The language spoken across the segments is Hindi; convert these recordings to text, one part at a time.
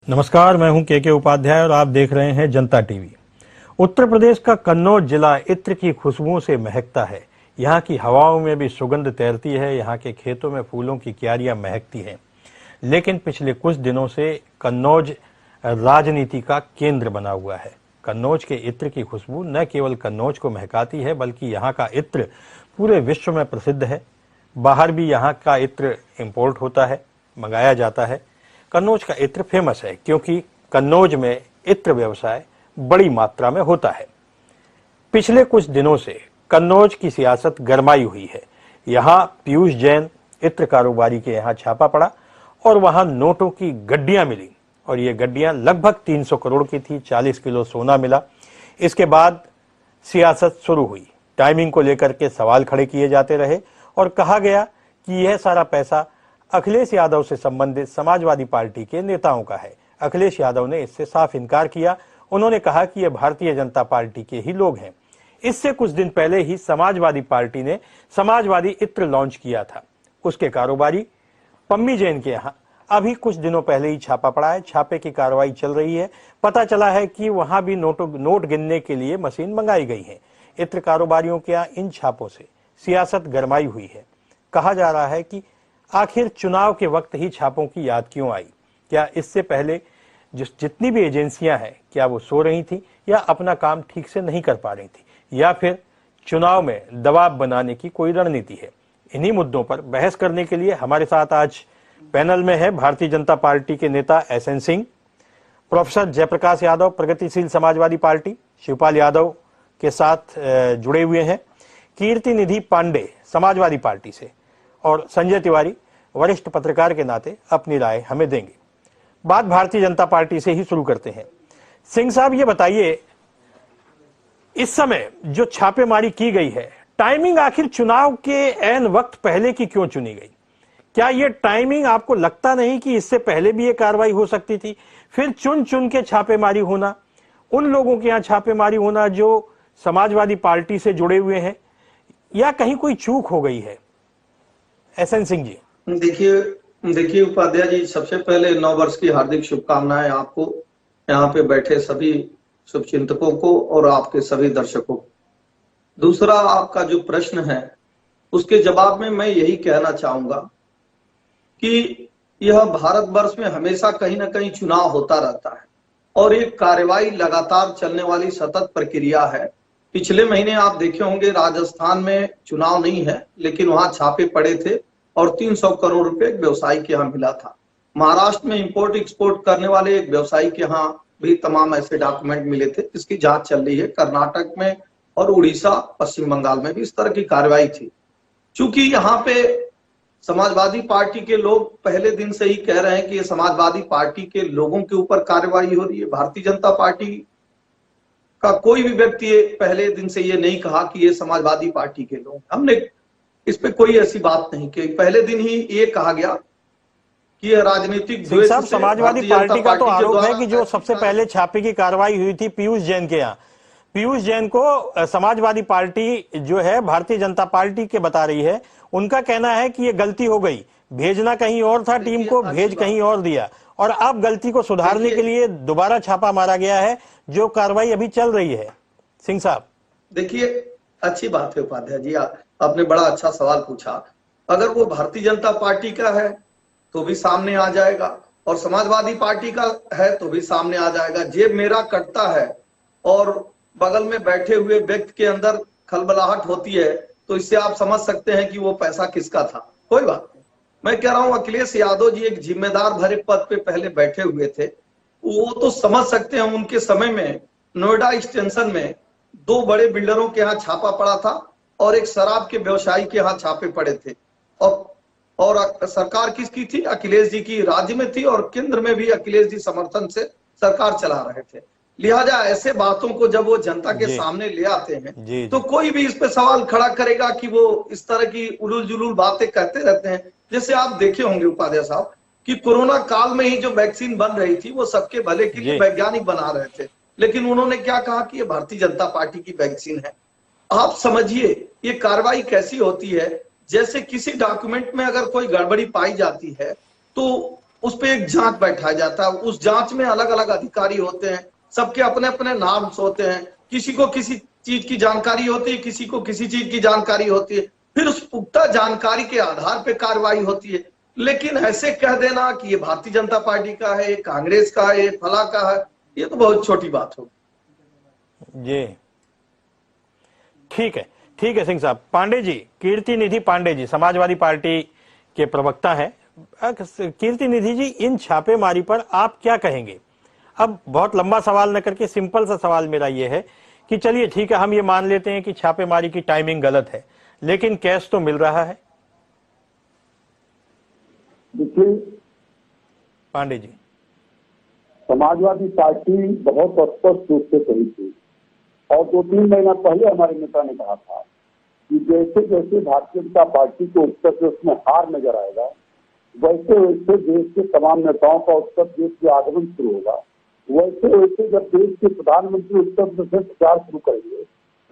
नमस्कार, मैं हूं के उपाध्याय और आप देख रहे हैं जनता टीवी। उत्तर प्रदेश का कन्नौज जिला इत्र की खुशबुओं से महकता है। यहाँ की हवाओं में भी सुगंध तैरती है, यहाँ के खेतों में फूलों की क्यारियां महकती हैं। लेकिन पिछले कुछ दिनों से कन्नौज राजनीति का केंद्र बना हुआ है। कन्नौज के इत्र की खुशबू न केवल कन्नौज को महकाती है, बल्कि यहाँ का इत्र पूरे विश्व में प्रसिद्ध है। बाहर भी यहाँ का इत्र इम्पोर्ट होता है, मंगाया जाता है। कन्नौज का इत्र फेमस है क्योंकि कन्नौज में इत्र व्यवसाय बड़ी मात्रा में होता है। पिछले कुछ दिनों से कन्नौज की सियासत गरमाई हुई है। यहाँ पीयूष जैन इत्र कारोबारी के यहाँ छापा पड़ा और वहां नोटों की गड्डियां मिली और ये गड्डियां लगभग 300 करोड़ की थी। 40 किलो सोना मिला। इसके बाद सियासत शुरू हुई। टाइमिंग को लेकर के सवाल खड़े किए जाते रहे और कहा गया कि यह सारा पैसा अखिलेश यादव से संबंधित समाजवादी पार्टी के नेताओं का है। अखिलेश यादव ने इससे साफ इनकार किया। उन्होंने कहा कि यह भारतीय जनता पार्टी के ही लोग हैं। इससे कुछ दिन पहले ही समाजवादी पार्टी ने समाजवादी इत्र लॉन्च किया था। उसके कारोबारी पम्मी जैन के यहाँ अभी कुछ दिनों पहले ही छापा पड़ा है। छापे की कार्रवाई चल रही है। पता चला है कि वहां भी नोट गिनने के लिए मशीन मंगाई गई है। इत्र कारोबारियों के यहाँ इन छापों से सियासत गरमाई हुई है। कहा जा रहा है कि आखिर चुनाव के वक्त ही छापों की याद क्यों आई? क्या इससे पहले जितनी भी एजेंसियां हैं, क्या वो सो रही थी या अपना काम ठीक से नहीं कर पा रही थी, या फिर चुनाव में दबाव बनाने की कोई रणनीति है? इन्हीं मुद्दों पर बहस करने के लिए हमारे साथ आज पैनल में है भारतीय जनता पार्टी के नेता एसएन सिंह, प्रोफेसर जयप्रकाश यादव प्रगतिशील समाजवादी पार्टी शिवपाल यादव के साथ जुड़े हुए हैं, कीर्ति निधि पांडे समाजवादी पार्टी से, और संजय तिवारी वरिष्ठ पत्रकार के नाते अपनी राय हमें देंगे। बात भारतीय जनता पार्टी से ही शुरू करते हैं। सिंह साहब, ये बताइए, इस समय जो छापेमारी की गई है, टाइमिंग आखिर चुनाव के ऐन वक्त पहले की क्यों चुनी गई? क्या ये टाइमिंग आपको लगता नहीं कि इससे पहले भी ये कार्रवाई हो सकती थी? फिर चुन चुन के छापेमारी होना, उन लोगों के यहाँ छापेमारी होना जो समाजवादी पार्टी से जुड़े हुए हैं, या कहीं कोई चूक हो गई है? एसएन सिंह जी। देखिए उपाध्याय जी, सबसे पहले नव वर्ष की हार्दिक शुभकामनाएं आपको, यहाँ पे बैठे सभी शुभचिंतकों को और आपके सभी दर्शकों को। दूसरा, आपका जो प्रश्न है उसके जवाब में मैं यही कहना चाहूंगा कि यह भारतवर्ष में हमेशा कहीं ना कहीं चुनाव होता रहता है और एक कार्यवाही लगातार चलने वाली सतत प्रक्रिया है। पिछले महीने आप देखे होंगे राजस्थान में चुनाव नहीं है लेकिन वहां छापे पड़े थे और 300 करोड़ रुपए एक व्यवसायी के यहाँ मिला था। महाराष्ट्र में इंपोर्ट एक्सपोर्ट करने वाले एक व्यवसायी के यहाँ भी तमाम ऐसे डॉक्यूमेंट मिले थे जिसकी जांच चल रही है। कर्नाटक में और उड़ीसा, पश्चिम बंगाल में भी इस तरह की कार्रवाई थी। चूंकि यहाँ पे समाजवादी पार्टी के लोग पहले दिन से ही कह रहे हैं कि ये समाजवादी पार्टी के लोगों के ऊपर कार्रवाई हो रही है। भारतीय जनता पार्टी का कोई भी व्यक्ति पहले दिन से ये नहीं कहा कि ये समाजवादी पार्टी के लोग, हमने इस पे कोई ऐसी बात नहीं की। पहले दिन ही ये कहा गया कि ये राजनीतिक द्वेष से समाजवादी पार्टी का तो आरोप है कि जो सबसे पहले छापे की कार्रवाई हुई थी पीयूष जैन के यहाँ, पीयूष जैन को समाजवादी पार्टी जो है भारतीय जनता पार्टी के बता रही है। उनका कहना है कि ये गलती हो गई, भेजना कहीं और था, टीम को भेज कहीं और दिया, और अब गलती को सुधारने के लिए दोबारा छापा मारा गया है, जो कार्रवाई अभी चल रही है। सिंह साहब, देखिए, अच्छी बात है उपाध्याय जी, आपने बड़ा अच्छा सवाल पूछा। अगर वो भारतीय जनता पार्टी का है तो भी सामने आ जाएगा और समाजवादी पार्टी का है तो भी सामने आ जाएगा। जेब मेरा कटता है और बगल में बैठे हुए व्यक्ति के अंदर खलबलाहट होती है तो इससे आप समझ सकते हैं कि वो पैसा किसका था। कोई बात नहीं, मैं कह रहा हूं अखिलेश यादव जी एक जिम्मेदार भरे पद पे पहले बैठे हुए थे, वो तो समझ सकते हैं। उनके समय में नोएडा एक्सटेंशन में 2 बड़े बिल्डरों के यहाँ छापा पड़ा था और एक शराब के व्यवसायी के यहाँ छापे पड़े थे। और सरकार किसकी थी? अखिलेश जी की राज्य में थी और केंद्र में भी अखिलेश जी समर्थन से सरकार चला रहे थे। लिहाजा ऐसे बातों को जब वो जनता के सामने ले आते हैं तो कोई भी इस पे सवाल खड़ा करेगा कि वो इस तरह की उलूल जुलूल बातें कहते रहते हैं। जैसे आप देखे होंगे उपाध्याय साहब कि कोरोना काल में ही जो वैक्सीन बन रही थी वो सबके भले के लिए वैज्ञानिक बना रहे थे, लेकिन उन्होंने क्या कहा कि ये भारतीय जनता पार्टी की वैक्सीन है। आप समझिए ये कार्रवाई कैसी होती है। जैसे किसी डॉक्यूमेंट में अगर कोई गड़बड़ी पाई जाती है तो उस पे एक जांच बैठाया जाता है। उस जांच में अलग अलग अधिकारी होते हैं, सबके अपने अपने नाम होते हैं, किसी को किसी चीज की जानकारी होती है, किसी को किसी चीज की जानकारी होती है, फिर उस पुख्ता जानकारी के आधार पर कार्रवाई होती है। लेकिन ऐसे कह देना कि ये भारतीय जनता पार्टी का है, कांग्रेस का है, फला का है, ये तो बहुत छोटी बात होगी। जी ठीक है सिंह साहब। पांडे जी, कीर्ति निधि पांडे जी समाजवादी पार्टी के प्रवक्ता हैं। कीर्ति निधि जी, इन छापेमारी पर आप क्या कहेंगे? अब बहुत लंबा सवाल न करके सिंपल सा सवाल मेरा ये है कि चलिए ठीक है, हम ये मान लेते हैं कि छापेमारी की टाइमिंग गलत है, लेकिन कैश तो मिल रहा है। देखिए पांडे जी, समाजवादी पार्टी बहुत स्पष्ट रूप से कही थी और 2-3 महीना पहले हमारे नेता ने कहा था कि जैसे जैसे भारतीय जनता पार्टी को उत्तर प्रदेश में हार नजर आएगा, वैसे वैसे देश के तमाम नेताओं का उत्तर प्रदेश में आगमन शुरू होगा। वैसे वैसे जब देश के प्रधानमंत्री उत्तर प्रदेश में प्रचार शुरू करेंगे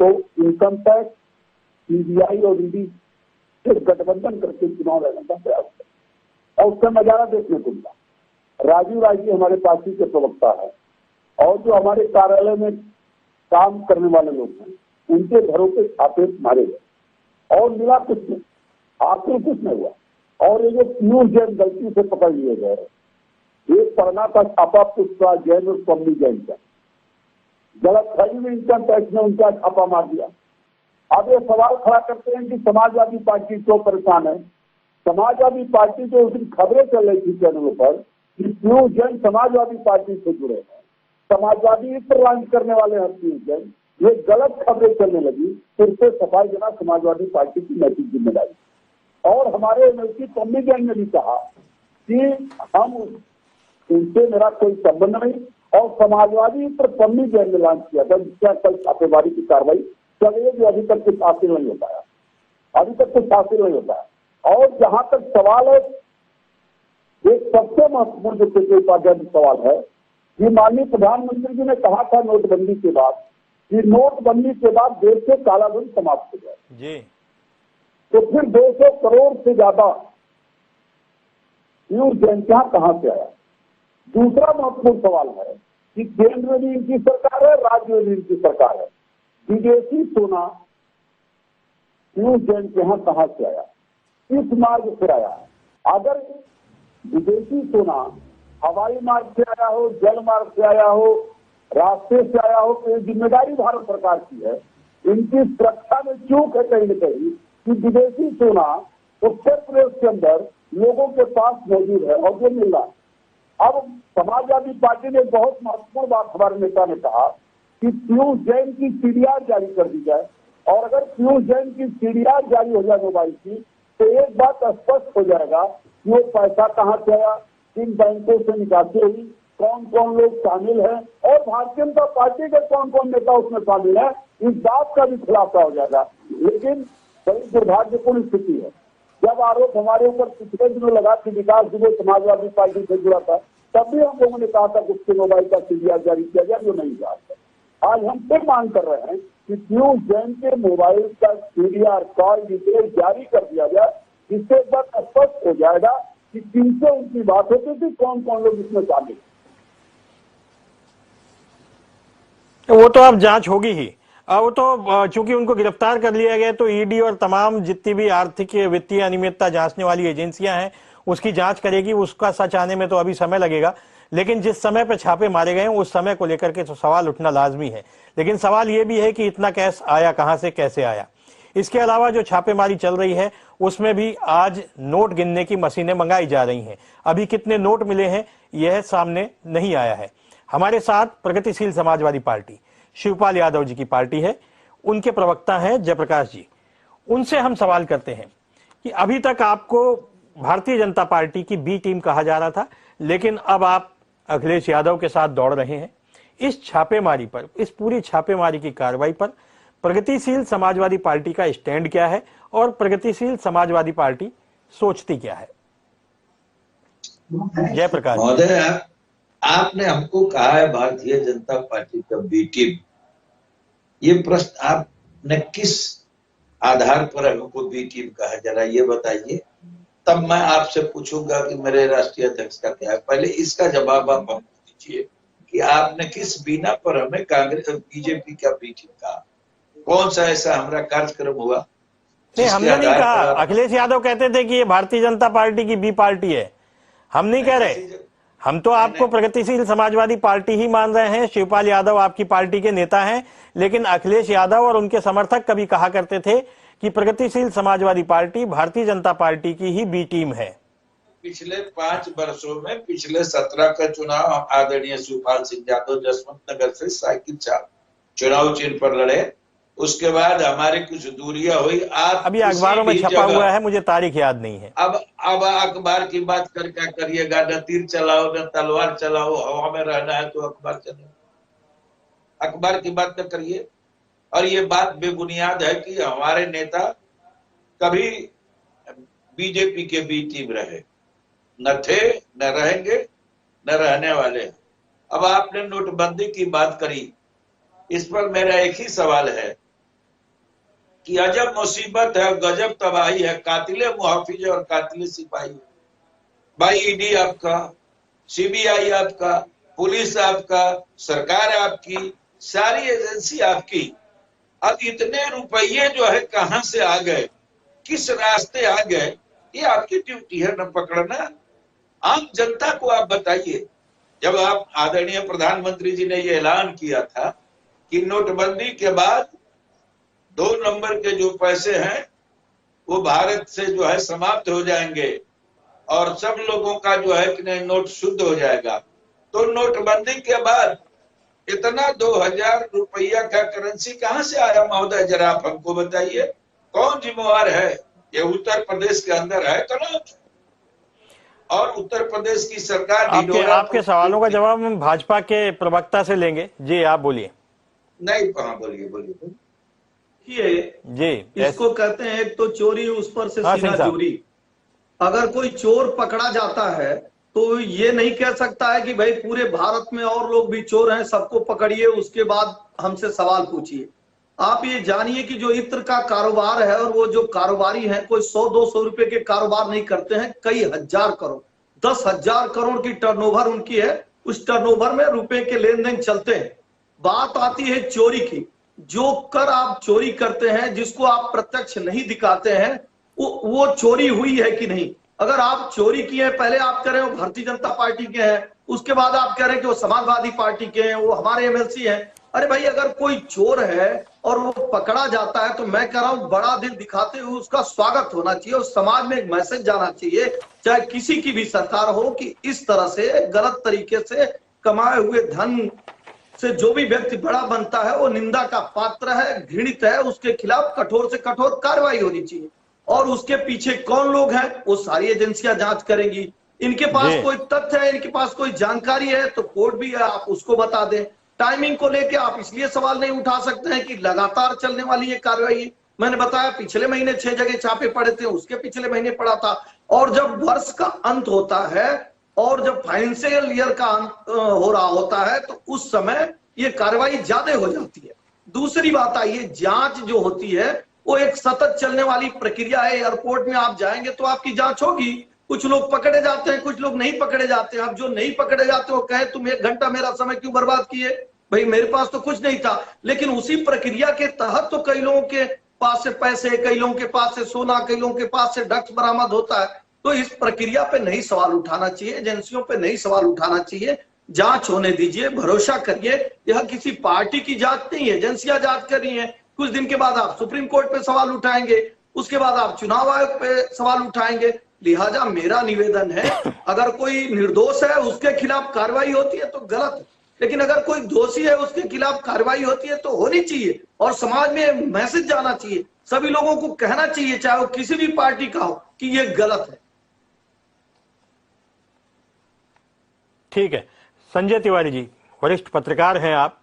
तो इनकम टैक्स, सीबीआई और ईडी से गठबंधन करके चुनाव लड़ने का प्रयास करें और उसका नजारा देखने को मिला। राजीव राय जी हमारे पार्टी के प्रवक्ता है और जो हमारे कार्यालय में काम करने वाले लोग हैं, उनके घरों पे छापे मारे गए और मिला कुछ नहीं, आखिर कुछ नहीं हुआ। और ये जो पीयूष जैन गलती से पकड़ लिए गए, एक पढ़ना का छापा पुष्पा जैन और पम्मी जैन का, गलत खरीद में इनकम टैक्स ने उनका छापा मार दिया। अब ये सवाल खड़ा करते हैं कि समाजवादी पार्टी क्यों परेशान है। समाजवादी पार्टी जो उस दिन खबरें चल रही थी चैनलों पर कि पीयूष जैन समाजवादी पार्टी से जुड़े हैं, समाजवादी पर लॉन्च करने वाले हैं पीयूष जैन, ये गलत खबरें चलने लगी, फिर से सफाई देना समाजवादी पार्टी की नैतिक जिम्मेदारी। और हमारे एमएलसी पम्मी जैन ने भी कहा कि हम उनसे मेरा कोई संबंध नहीं, और समाजवादी पर पम्मी जैन ने लॉन्च किया था जिसका कल छापेमारी की कार्रवाई चल रही है, जो अभी तक कुछ हासिल नहीं हो पाया, अभी तक कुछ हासिल नहीं होता है। और जहां तक सवाल है, एक सबसे महत्वपूर्ण जो केंद्रीय उपाध्याय सवाल है कि माननीय प्रधानमंत्री जी ने कहा था नोटबंदी के बाद कि नोटबंदी के बाद देश से कालाधन समाप्त हो जाए जी, तो फिर 200 करोड़ से ज्यादा पीयूष जैन कहां से आया। दूसरा महत्वपूर्ण सवाल है कि केंद्र में भी इनकी सरकार है, राज्य में भी इनकी सरकार है, विदेशी सोना पीयूष जैन के यहाँ कहां से आया, किस मार्ग से आया। अगर विदेशी सोना हवाई मार्ग से आया हो, जल मार्ग से आया हो, रास्ते से आया हो, तो ये जिम्मेदारी भारत सरकार की है। इनकी सुरक्षा में चूक है कहीं न कहीं कि विदेशी सोना उत्तर प्रदेश के अंदर लोगों के पास मौजूद है और जो मिल रहा है। अब समाजवादी पार्टी ने बहुत महत्वपूर्ण बात हमारे नेता ने कहा कि पीयूष जैन की सीडीआर जारी कर दी जाए, और अगर पीयूष जैन की सीडीआर जारी हो जाए मोबाइल की, तो एक बात स्पष्ट हो जाएगा कि वो पैसा कहां से आया, किन बैंकों से निकासी हुई, कौन कौन लोग शामिल हैं और भारतीय जनता पार्टी के कौन कौन नेता उसमें शामिल है, इस बात का भी खुलासा हो जाएगा। लेकिन बड़ी दुर्भाग्यपूर्ण स्थिति है, जब आरोप हमारे ऊपर पिछले दिनों लगा कि विकास दुबे समाजवादी पार्टी से जुड़ा था, तब भी हम लोगों ने कहा था कि उसके मोबाइल का सीडीआर जारी किया जाए, जो नहीं हुआ। आज हम फिर मांग कर रहे हैं कि पीयूष जैन के मोबाइल का सीडीआर कॉल डिटेल जारी कर दिया जाए, जिससे एक बात स्पष्ट हो जाएगा कि किनसे उनकी बात होती थी, कौन कौन लोग इसमें शामिल। वो तो अब जांच होगी ही। वो तो चूंकि उनको गिरफ्तार कर लिया गया, तो ईडी और तमाम जितनी भी आर्थिक वित्तीय अनियमितता जांचने वाली एजेंसियां हैं उसकी जांच करेगी। उसका सच आने में तो अभी समय लगेगा, लेकिन जिस समय पर छापे मारे गए उस समय को लेकर के तो सवाल उठना लाजमी है। लेकिन सवाल ये भी है कि इतना कैश आया कहां से, कैसे आया। इसके अलावा जो छापेमारी चल रही है उसमें भी आज नोट गिनने की मशीनें मंगाई जा रही हैं। अभी कितने नोट मिले हैं यह सामने नहीं आया है। हमारे साथ प्रगतिशील समाजवादी पार्टी, शिवपाल यादव जी की पार्टी है, उनके प्रवक्ता हैं जयप्रकाश जी। उनसे हम सवाल करते हैं कि अभी तक आपको भारतीय जनता पार्टी की बी टीम कहा जा रहा था, लेकिन अब आप अखिलेश यादव के साथ दौड़ रहे हैं। इस छापेमारी पर, इस पूरी छापेमारी की कार्रवाई पर प्रगतिशील समाजवादी पार्टी का स्टैंड क्या है और प्रगतिशील समाजवादी पार्टी सोचती क्या है? जयप्रकाश महोदय, आपने हमको कहा है भारतीय जनता पार्टी का बी टीम। ये प्रश्न आपने किस आधार पर हमको बी टीम कहा, जरा ये बताइए। तब मैं आपसे पूछूंगा कि मेरे राष्ट्रीय अध्यक्ष का क्या है। पहले इसका जवाब आप हमको दीजिए कि आपने किस बिना पर हमें कांग्रेस बीजेपी का बी टीम कहा? कौन सा ऐसा हमारा कार्यक्रम हुआ नहीं, जिसके हमने नहीं आधार कहा। पर आप अखिलेश यादव कहते थे कि ये भारतीय जनता पार्टी की बी पार्टी है। हम नहीं कह रहे। हम तो आपको प्रगतिशील समाजवादी पार्टी ही मान रहे हैं। शिवपाल यादव आपकी पार्टी के नेता हैं, लेकिन अखिलेश यादव और उनके समर्थक कभी कहा करते थे कि प्रगतिशील समाजवादी पार्टी भारतीय जनता पार्टी की ही बी टीम है। पिछले 5 वर्षों में पिछले 17 का चुनाव आदरणीय शिवपाल सिंह यादव जसवंत नगर से साइकिल चुनाव चिन्ह पर लड़े। उसके बाद हमारी कुछ दूरियां हुई। आप अभी अखबारों में छपा हुआ है, मुझे तारीख याद नहीं है। अब अखबार की बात कर क्या करिएगा? न तीर चलाओ न तलवार चलाओ, हवा में रहना है तो अखबार चलाओ। अखबार की बात न करिए। और ये बात बेबुनियाद है कि हमारे नेता कभी बीजेपी के बी टीम रहे न थे, न रहेंगे, न रहने वाले। अब आपने नोटबंदी की बात करी, इस पर मेरा एक ही सवाल है कि अजब मुसीबत है, गजब तबाही है। कातिले मुहाफिज और कातिले सिपाही। भाई ईडी आपका, सीबीआई आपका, पुलिस आपका, सरकार आपकी, सारी एजेंसी आपकी। अब इतने रुपये जो है कहां से आ गए, किस रास्ते आ गए, ये आपकी ड्यूटी है न पकड़ना। आम जनता को आप बताइए। जब आप आदरणीय प्रधानमंत्री जी ने ये ऐलान किया था कि नोटबंदी के बाद 2 नंबर के जो पैसे हैं वो भारत से जो है समाप्त हो जाएंगे और सब लोगों का जो है कि नोट शुद्ध हो जाएगा, तो नोटबंदी के बाद इतना 2000 रुपया का करेंसी कहां से आया महोदय? जरा आप हमको बताइए। कौन जिम्मेवार है? ये उत्तर प्रदेश के अंदर है तो और उत्तर प्रदेश की सरकार आपके सवालों का जवाब हम भाजपा के प्रवक्ता से लेंगे। जी आप बोलिए। नहीं, कहाँ बोलिए बोलिए जी। इसको कहते हैं एक तो चोरी, उस पर से सीना चोरी। अगर कोई चोर पकड़ा जाता है तो ये नहीं कह सकता है कि भाई पूरे भारत में और लोग भी चोर हैं, सबको पकड़िए उसके बाद हमसे सवाल पूछिए। आप ये जानिए कि जो इत्र का कारोबार है और वो जो कारोबारी है कोई 100-200 रुपए के कारोबार नहीं करते हैं, कई हजार करोड़, 10,000 करोड़ की टर्नओवर उनकी है। उस टर्नओवर में रुपए के लेन देन चलते हैं। बात आती है चोरी की। जो कर आप चोरी करते हैं, जिसको आप प्रत्यक्ष नहीं दिखाते हैं, वो चोरी हुई है कि नहीं। अगर आप चोरी किए हैं, पहले आप कह रहे हो भारतीय जनता पार्टी के हैं, उसके बाद आप कह रहे हैं कि वो समाजवादी पार्टी के हैं, वो हमारे एमएलसी हैं। अरे भाई, अगर कोई चोर है और वो पकड़ा जाता है तो मैं कह रहा हूं बड़ा दिल दिखाते हुए उसका स्वागत होना चाहिए और समाज में एक मैसेज जाना चाहिए, चाहे किसी की भी सरकार हो, कि इस तरह से गलत तरीके से कमाए हुए धन से जो भी व्यक्ति बड़ा बनता है वो निंदा का पात्र है, घृणित है। उसके खिलाफ कठोर से कठोर कार्रवाई होनी चाहिए। और उसके पीछे कौन लोग हैं वो सारी एजेंसियां जांच करेंगी। इनके पास कोई तथ्य है, इनके पास कोई जानकारी है तो कोर्ट भी है, आप उसको बता दें। टाइमिंग को लेके आप इसलिए सवाल नहीं उठा सकते हैं कि लगातार चलने वाली ये कार्रवाई। मैंने बताया पिछले महीने 6 जगह छापे पड़े थे, उसके पिछले महीने पड़ा था। और जब वर्ष का अंत होता है और जब फाइनेंशियल ईयर का अंत हो रहा होता है तो उस समय ये कार्रवाई ज्यादा हो जाती है। दूसरी बात आई है, जांच जो होती है वो एक सतत चलने वाली प्रक्रिया है। एयरपोर्ट में आप जाएंगे तो आपकी जांच होगी। कुछ लोग पकड़े जाते हैं, कुछ लोग नहीं पकड़े जाते हैं। अब जो नहीं पकड़े जाते वो कहे तुम 1 घंटा मेरा समय क्यों बर्बाद किए? भाई मेरे पास तो कुछ नहीं था। लेकिन उसी प्रक्रिया के तहत तो कई लोगों के पास से पैसे, कई लोगों के पास से सोना, कई लोगों के पास से ड्रग्स बरामद होता है। तो इस प्रक्रिया पे नहीं सवाल उठाना चाहिए, एजेंसियों पे नहीं सवाल उठाना चाहिए। जांच होने दीजिए, भरोसा करिए। यह किसी पार्टी की जांच नहीं है, एजेंसियां जांच कर रही हैं। कुछ दिन के बाद आप सुप्रीम कोर्ट पे सवाल उठाएंगे, उसके बाद आप चुनाव आयोग पे सवाल उठाएंगे। लिहाजा मेरा निवेदन है, अगर कोई निर्दोष है उसके खिलाफ कार्रवाई होती है तो गलत है, लेकिन अगर कोई दोषी है उसके खिलाफ कार्रवाई होती है तो होनी चाहिए। और समाज में मैसेज जाना चाहिए, सभी लोगों को कहना चाहिए, चाहे वो किसी भी पार्टी का हो, कि ये गलत है। ठीक है। संजय तिवारी जी, वरिष्ठ पत्रकार हैं आप,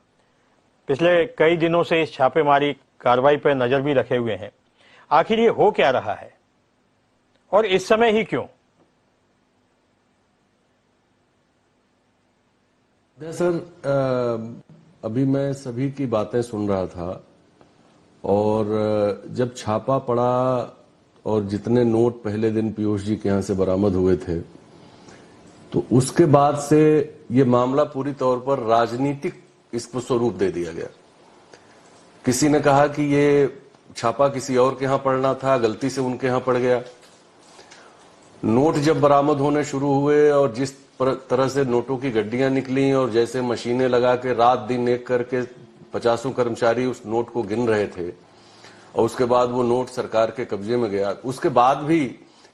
पिछले कई दिनों से इस छापेमारी कार्रवाई पर नजर भी रखे हुए हैं। आखिर ये हो क्या रहा है और इस समय ही क्यों? दरअसल अभी मैं सभी की बातें सुन रहा था और जब छापा पड़ा और जितने नोट पहले दिन पीयूष जी के यहां से बरामद हुए थे, तो उसके बाद से ये मामला पूरी तौर पर राजनीतिक इसको स्वरूप दे दिया गया। किसी ने कहा कि ये छापा किसी और के यहां पड़ना था, गलती से उनके यहां पड़ गया। नोट जब बरामद होने शुरू हुए और जिस तरह से नोटों की गड्डियां निकली और जैसे मशीनें लगा के रात दिन एक करके 50 कर्मचारी उस नोट को गिन रहे थे और उसके बाद वो नोट सरकार के कब्जे में गया, उसके बाद भी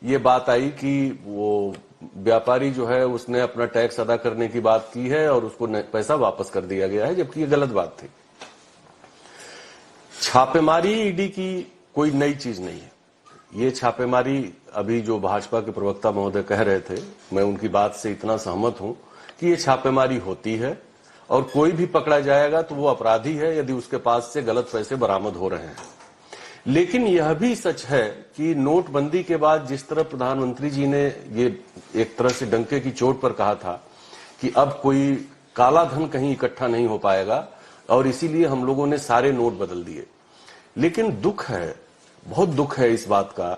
ये बात आई कि वो व्यापारी जो है उसने अपना टैक्स अदा करने की बात की है और उसको पैसा वापस कर दिया गया है, जबकि ये गलत बात थी। छापेमारी ईडी की कोई नई चीज नहीं है। ये छापेमारी अभी जो भाजपा के प्रवक्ता महोदय कह रहे थे, मैं उनकी बात से इतना सहमत हूं कि ये छापेमारी होती है और कोई भी पकड़ा जाएगा तो वो अपराधी है यदि उसके पास से गलत पैसे बरामद हो रहे हैं। लेकिन यह भी सच है कि नोटबंदी के बाद जिस तरह प्रधानमंत्री जी ने ये एक तरह से डंके की चोट पर कहा था कि अब कोई काला धन कहीं इकट्ठा नहीं हो पाएगा और इसीलिए हम लोगों ने सारे नोट बदल दिए। लेकिन दुख है, बहुत दुख है इस बात का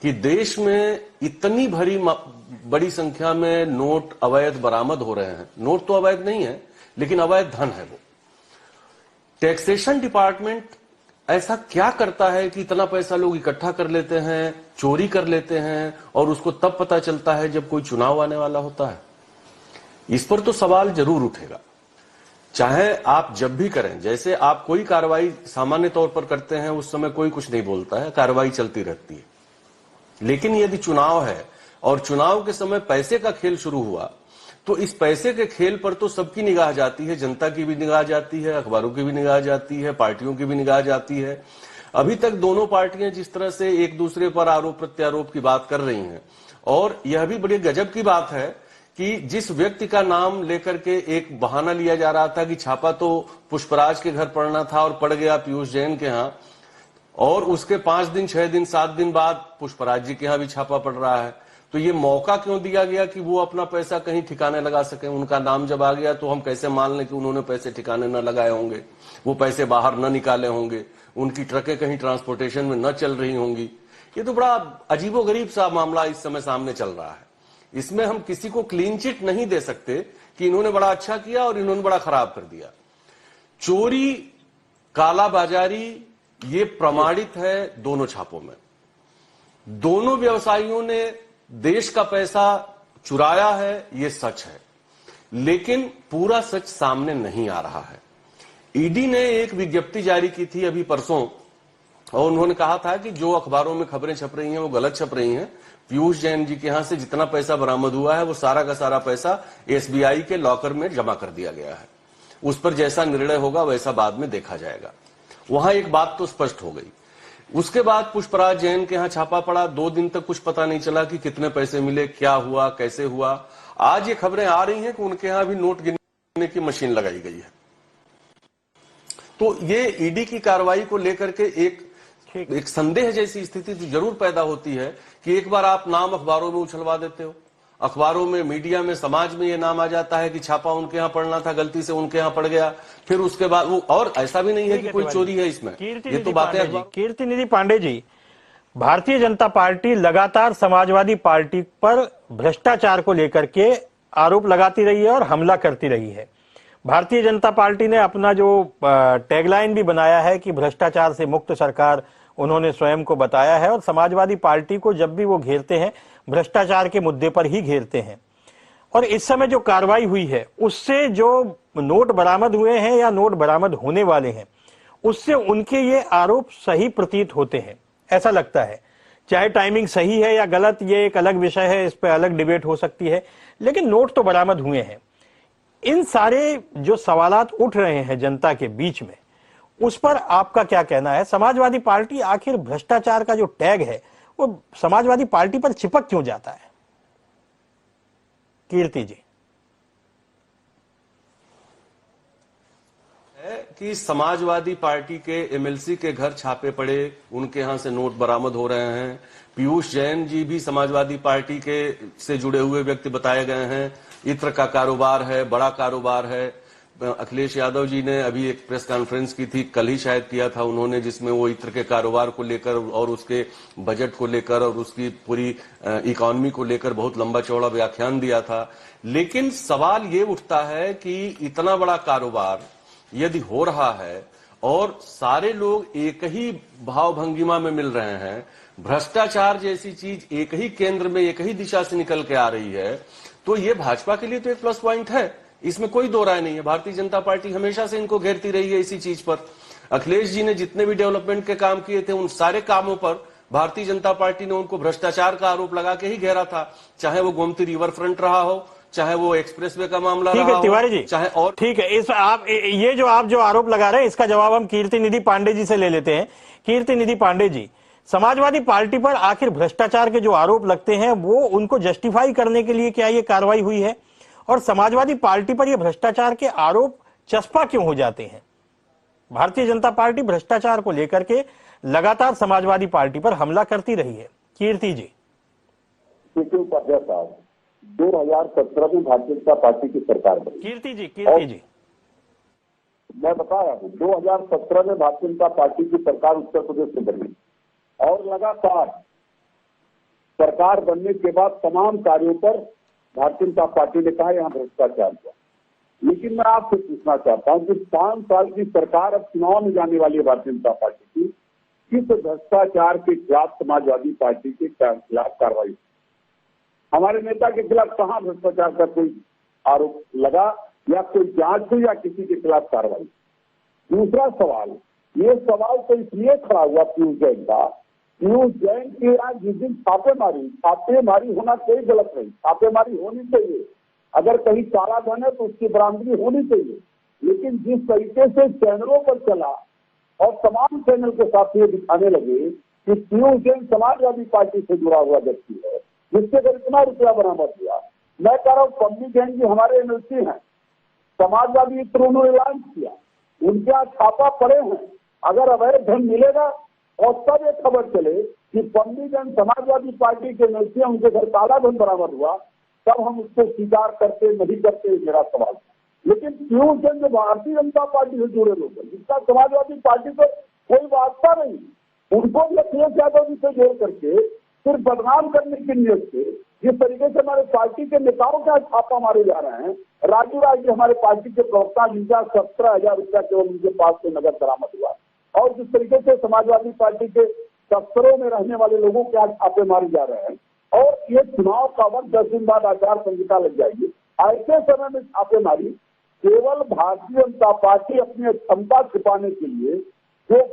कि देश में इतनी बड़ी संख्या में नोट अवैध बरामद हो रहे हैं। नोट तो अवैध नहीं है, लेकिन अवैध धन है वो। टैक्सेशन डिपार्टमेंट ऐसा क्या करता है कि इतना पैसा लोग इकट्ठा कर लेते हैं, चोरी कर लेते हैं और उसको तब पता चलता है जब कोई चुनाव आने वाला होता है। इस पर तो सवाल जरूर उठेगा, चाहे आप जब भी करें। जैसे आप कोई कार्रवाई सामान्य तौर पर करते हैं उस समय कोई कुछ नहीं बोलता है, कार्रवाई चलती रहती है। लेकिन यदि चुनाव है और चुनाव के समय पैसे का खेल शुरू हुआ तो इस पैसे के खेल पर तो सबकी निगाह जाती है, जनता की भी निगाह जाती है, अखबारों की भी निगाह जाती है, पार्टियों की भी निगाह जाती है। अभी तक दोनों पार्टियां जिस तरह से एक दूसरे पर आरोप प्रत्यारोप की बात कर रही हैं, और यह भी बड़ी गजब की बात है कि जिस व्यक्ति का नाम लेकर के एक बहाना लिया जा रहा था कि छापा तो पुष्पराज के घर पड़ना था और पड़ गया पीयूष जैन के यहां, और उसके 5 दिन 6 दिन 7 दिन बाद पुष्पराज जी के यहां भी छापा पड़ रहा है। तो ये मौका क्यों दिया गया कि वो अपना पैसा कहीं ठिकाने लगा सके? उनका नाम जब आ गया तो हम कैसे मान लें कि उन्होंने पैसे ठिकाने न लगाए होंगे, वो पैसे बाहर न निकाले होंगे, उनकी ट्रकें कहीं ट्रांसपोर्टेशन में न चल रही होंगी। ये तो बड़ा अजीबोगरीब सा मामला इस समय सामने चल रहा है। इसमें हम किसी को क्लीन चिट नहीं दे सकते कि इन्होंने बड़ा अच्छा किया और इन्होंने बड़ा खराब कर दिया। चोरी, कालाबाजारी ये प्रमाणित है दोनों छापों में। दोनों व्यवसायियों ने देश का पैसा चुराया है, ये सच है, लेकिन पूरा सच सामने नहीं आ रहा है। ईडी ने एक विज्ञप्ति जारी की थी अभी परसों और उन्होंने कहा था कि जो अखबारों में खबरें छप रही हैं वो गलत छप रही हैं। पीयूष जैन जी के यहां से जितना पैसा बरामद हुआ है वो सारा का सारा पैसा एसबीआई के लॉकर में जमा कर दिया गया है। उस पर जैसा निर्णय होगा वैसा बाद में देखा जाएगा। वहां एक बात तो स्पष्ट हो गई। उसके बाद पुष्पराज जैन के यहां छापा पड़ा, 2 दिन तक कुछ पता नहीं चला कि कितने पैसे मिले, क्या हुआ, कैसे हुआ। आज ये खबरें आ रही हैं कि उनके यहां भी नोट गिनने की मशीन लगाई गई है। तो ये ईडी की कार्रवाई को लेकर के एक संदेह जैसी स्थिति तो जरूर पैदा होती है कि एक बार आप नाम अखबारों में उछलवा देते हो, अखबारों में, मीडिया में, समाज में ये नाम आ जाता है कि छापा उनके यहाँ पड़ना था, गलती से उनके यहाँ पड़ गया, फिर उसके बाद वो, और ऐसा भी नहीं है कि कोई चोरी है इसमें। ये तो बातें कीर्तिनिधि पांडे जी, भारतीय जनता पार्टी लगातार समाजवादी पार्टी पर भ्रष्टाचार को लेकर के आरोप लगाती रही है और हमला करती रही है। भारतीय जनता पार्टी ने अपना जो टैगलाइन भी बनाया है कि भ्रष्टाचार से मुक्त सरकार उन्होंने स्वयं को बताया है, और समाजवादी पार्टी को जब भी वो घेरते हैं भ्रष्टाचार के मुद्दे पर ही घेरते हैं। और इस समय जो कार्रवाई हुई है उससे जो नोट बरामद हुए हैं या नोट बरामद होने वाले हैं उससे उनके ये आरोप सही प्रतीत होते हैं, ऐसा लगता है। चाहे टाइमिंग सही है या गलत ये एक अलग विषय है, इस पर अलग डिबेट हो सकती है, लेकिन नोट तो बरामद हुए हैं। इन सारे जो सवालात उठ रहे हैं जनता के बीच में, उस पर आपका क्या कहना है? समाजवादी पार्टी आखिर भ्रष्टाचार का जो टैग है वो समाजवादी पार्टी पर चिपक क्यों जाता है? कीर्ति जी। है कि समाजवादी पार्टी के एमएलसी के घर छापे पड़े, उनके यहां से नोट बरामद हो रहे हैं। पीयूष जैन जी भी समाजवादी पार्टी के से जुड़े हुए व्यक्ति बताए गए हैं। इत्र का कारोबार है, बड़ा कारोबार है। अखिलेश यादव जी ने अभी एक प्रेस कॉन्फ्रेंस की थी, कल ही शायद किया था उन्होंने, जिसमें वो इत्र के कारोबार को लेकर और उसके बजट को लेकर और उसकी पूरी इकोनॉमी को लेकर बहुत लंबा चौड़ा व्याख्यान दिया था। लेकिन सवाल ये उठता है कि इतना बड़ा कारोबार यदि हो रहा है और सारे लोग एक ही भाव भंगिमा में मिल रहे हैं, भ्रष्टाचार जैसी चीज एक ही केंद्र में एक ही दिशा से निकल के आ रही है, तो ये भाजपा के लिए तो एक प्लस पॉइंट है, इसमें कोई दो राय नहीं है। भारतीय जनता पार्टी हमेशा से इनको घेरती रही है इसी चीज पर। अखिलेश जी ने जितने भी डेवलपमेंट के काम किए थे, उन सारे कामों पर भारतीय जनता पार्टी ने उनको भ्रष्टाचार का आरोप लगा के ही घेरा था, चाहे वो गोमती रिवर फ्रंट रहा हो, चाहे वो एक्सप्रेसवे का मामला रहा हो। ठीक है तिवारी जी, चाहे और ठीक है, इस आप जो आरोप लगा रहे हैं इसका जवाब हम कीर्ति निधि पांडे जी से ले लेते हैं। कीर्ति निधि पांडे जी, समाजवादी पार्टी पर आखिर भ्रष्टाचार के जो आरोप लगते हैं वो उनको जस्टिफाई करने के लिए क्या ये कार्रवाई हुई है, और समाजवादी पार्टी पर ये भ्रष्टाचार के आरोप चस्पा क्यों हो जाते हैं? भारतीय जनता पार्टी भ्रष्टाचार को लेकर के लगातार समाजवादी पार्टी पर हमला करती रही है। कीर्ति जी। देखिए उपाध्याय साहब, 2017 में भारतीय जनता पार्टी की सरकार बनी। कीर्ति जी, मैं बता रहा हूँ, 2017 में भारतीय जनता पार्टी की सरकार उत्तर प्रदेश में बनी और लगातार सरकार बनने के बाद तमाम कार्यों पर भारतीय जनता पार्टी ने कहा यहाँ भ्रष्टाचार हुआ। लेकिन मैं आपसे पूछना चाहता हूँ कि 5 साल की सरकार अब चुनाव में जाने वाली है भारतीय जनता पार्टी की, किस भ्रष्टाचार के खिलाफ समाजवादी पार्टी के खिलाफ कार्रवाई? हमारे नेता के खिलाफ कहाँ भ्रष्टाचार का कोई आरोप लगा या कोई जांच हुई या किसी के खिलाफ कार्रवाई? दूसरा सवाल, ये सवाल तो इसलिए खड़ा हुआ पीयूष जैन का, पीयूष जैन के यहाँ जिस दिन छापेमारी होना कोई गलत नहीं, छापेमारी होनी चाहिए। अगर कहीं काला धन है तो उसकी बरामदगी होनी चाहिए। लेकिन जिस तरीके से चैनलों पर चला और तमाम चैनल के साथ ये दिखाने लगे कि पीयूष जैन समाजवादी पार्टी से जुड़ा हुआ व्यक्ति है, जिसके अगर इतना रुपया बरामद हुआ। मैं कह रहा हूँ पम्मी जैन जी हमारे एमएलसी हैं, समाजवादी इत्र उन्होंने लॉन्च किया, उनके यहाँ छापा पड़े हैं। अगर अवैध धन मिलेगा और तब एक खबर चले कि पम्मी जैन समाजवादी पार्टी के एमएलसी, उनके घर काला धन बरामद हुआ, तब हम उसको स्वीकार करते नहीं करते, मेरा सवाल। लेकिन पीयूष जैन जो भारतीय जनता पार्टी से जुड़े लोग हैं, जिसका समाजवादी पार्टी से कोई वास्ता नहीं, उनको भी अखिलेश यादव जी से जोड़ करके सिर्फ बदनाम करने की नियत से जिस तरीके से हमारे पार्टी के नेताओं का छापा मारे जा रहे हैं। राजू राय जी हमारे पार्टी के प्रवक्ता, जिनका 17,000 रुपया केवल उनके पास से नगद बरामद हुआ, और जिस तरीके से समाजवादी पार्टी के दफ्तरों में रहने वाले लोगों के आज छापे मारे जा रहे हैं, और ये चुनाव का वक्त 10 दिन बाद आचार संहिता लग जाएगी। ऐसे समय में छापेमारी केवल भारतीय जनता पार्टी अपनी क्षमता छिपाने के लिए, जो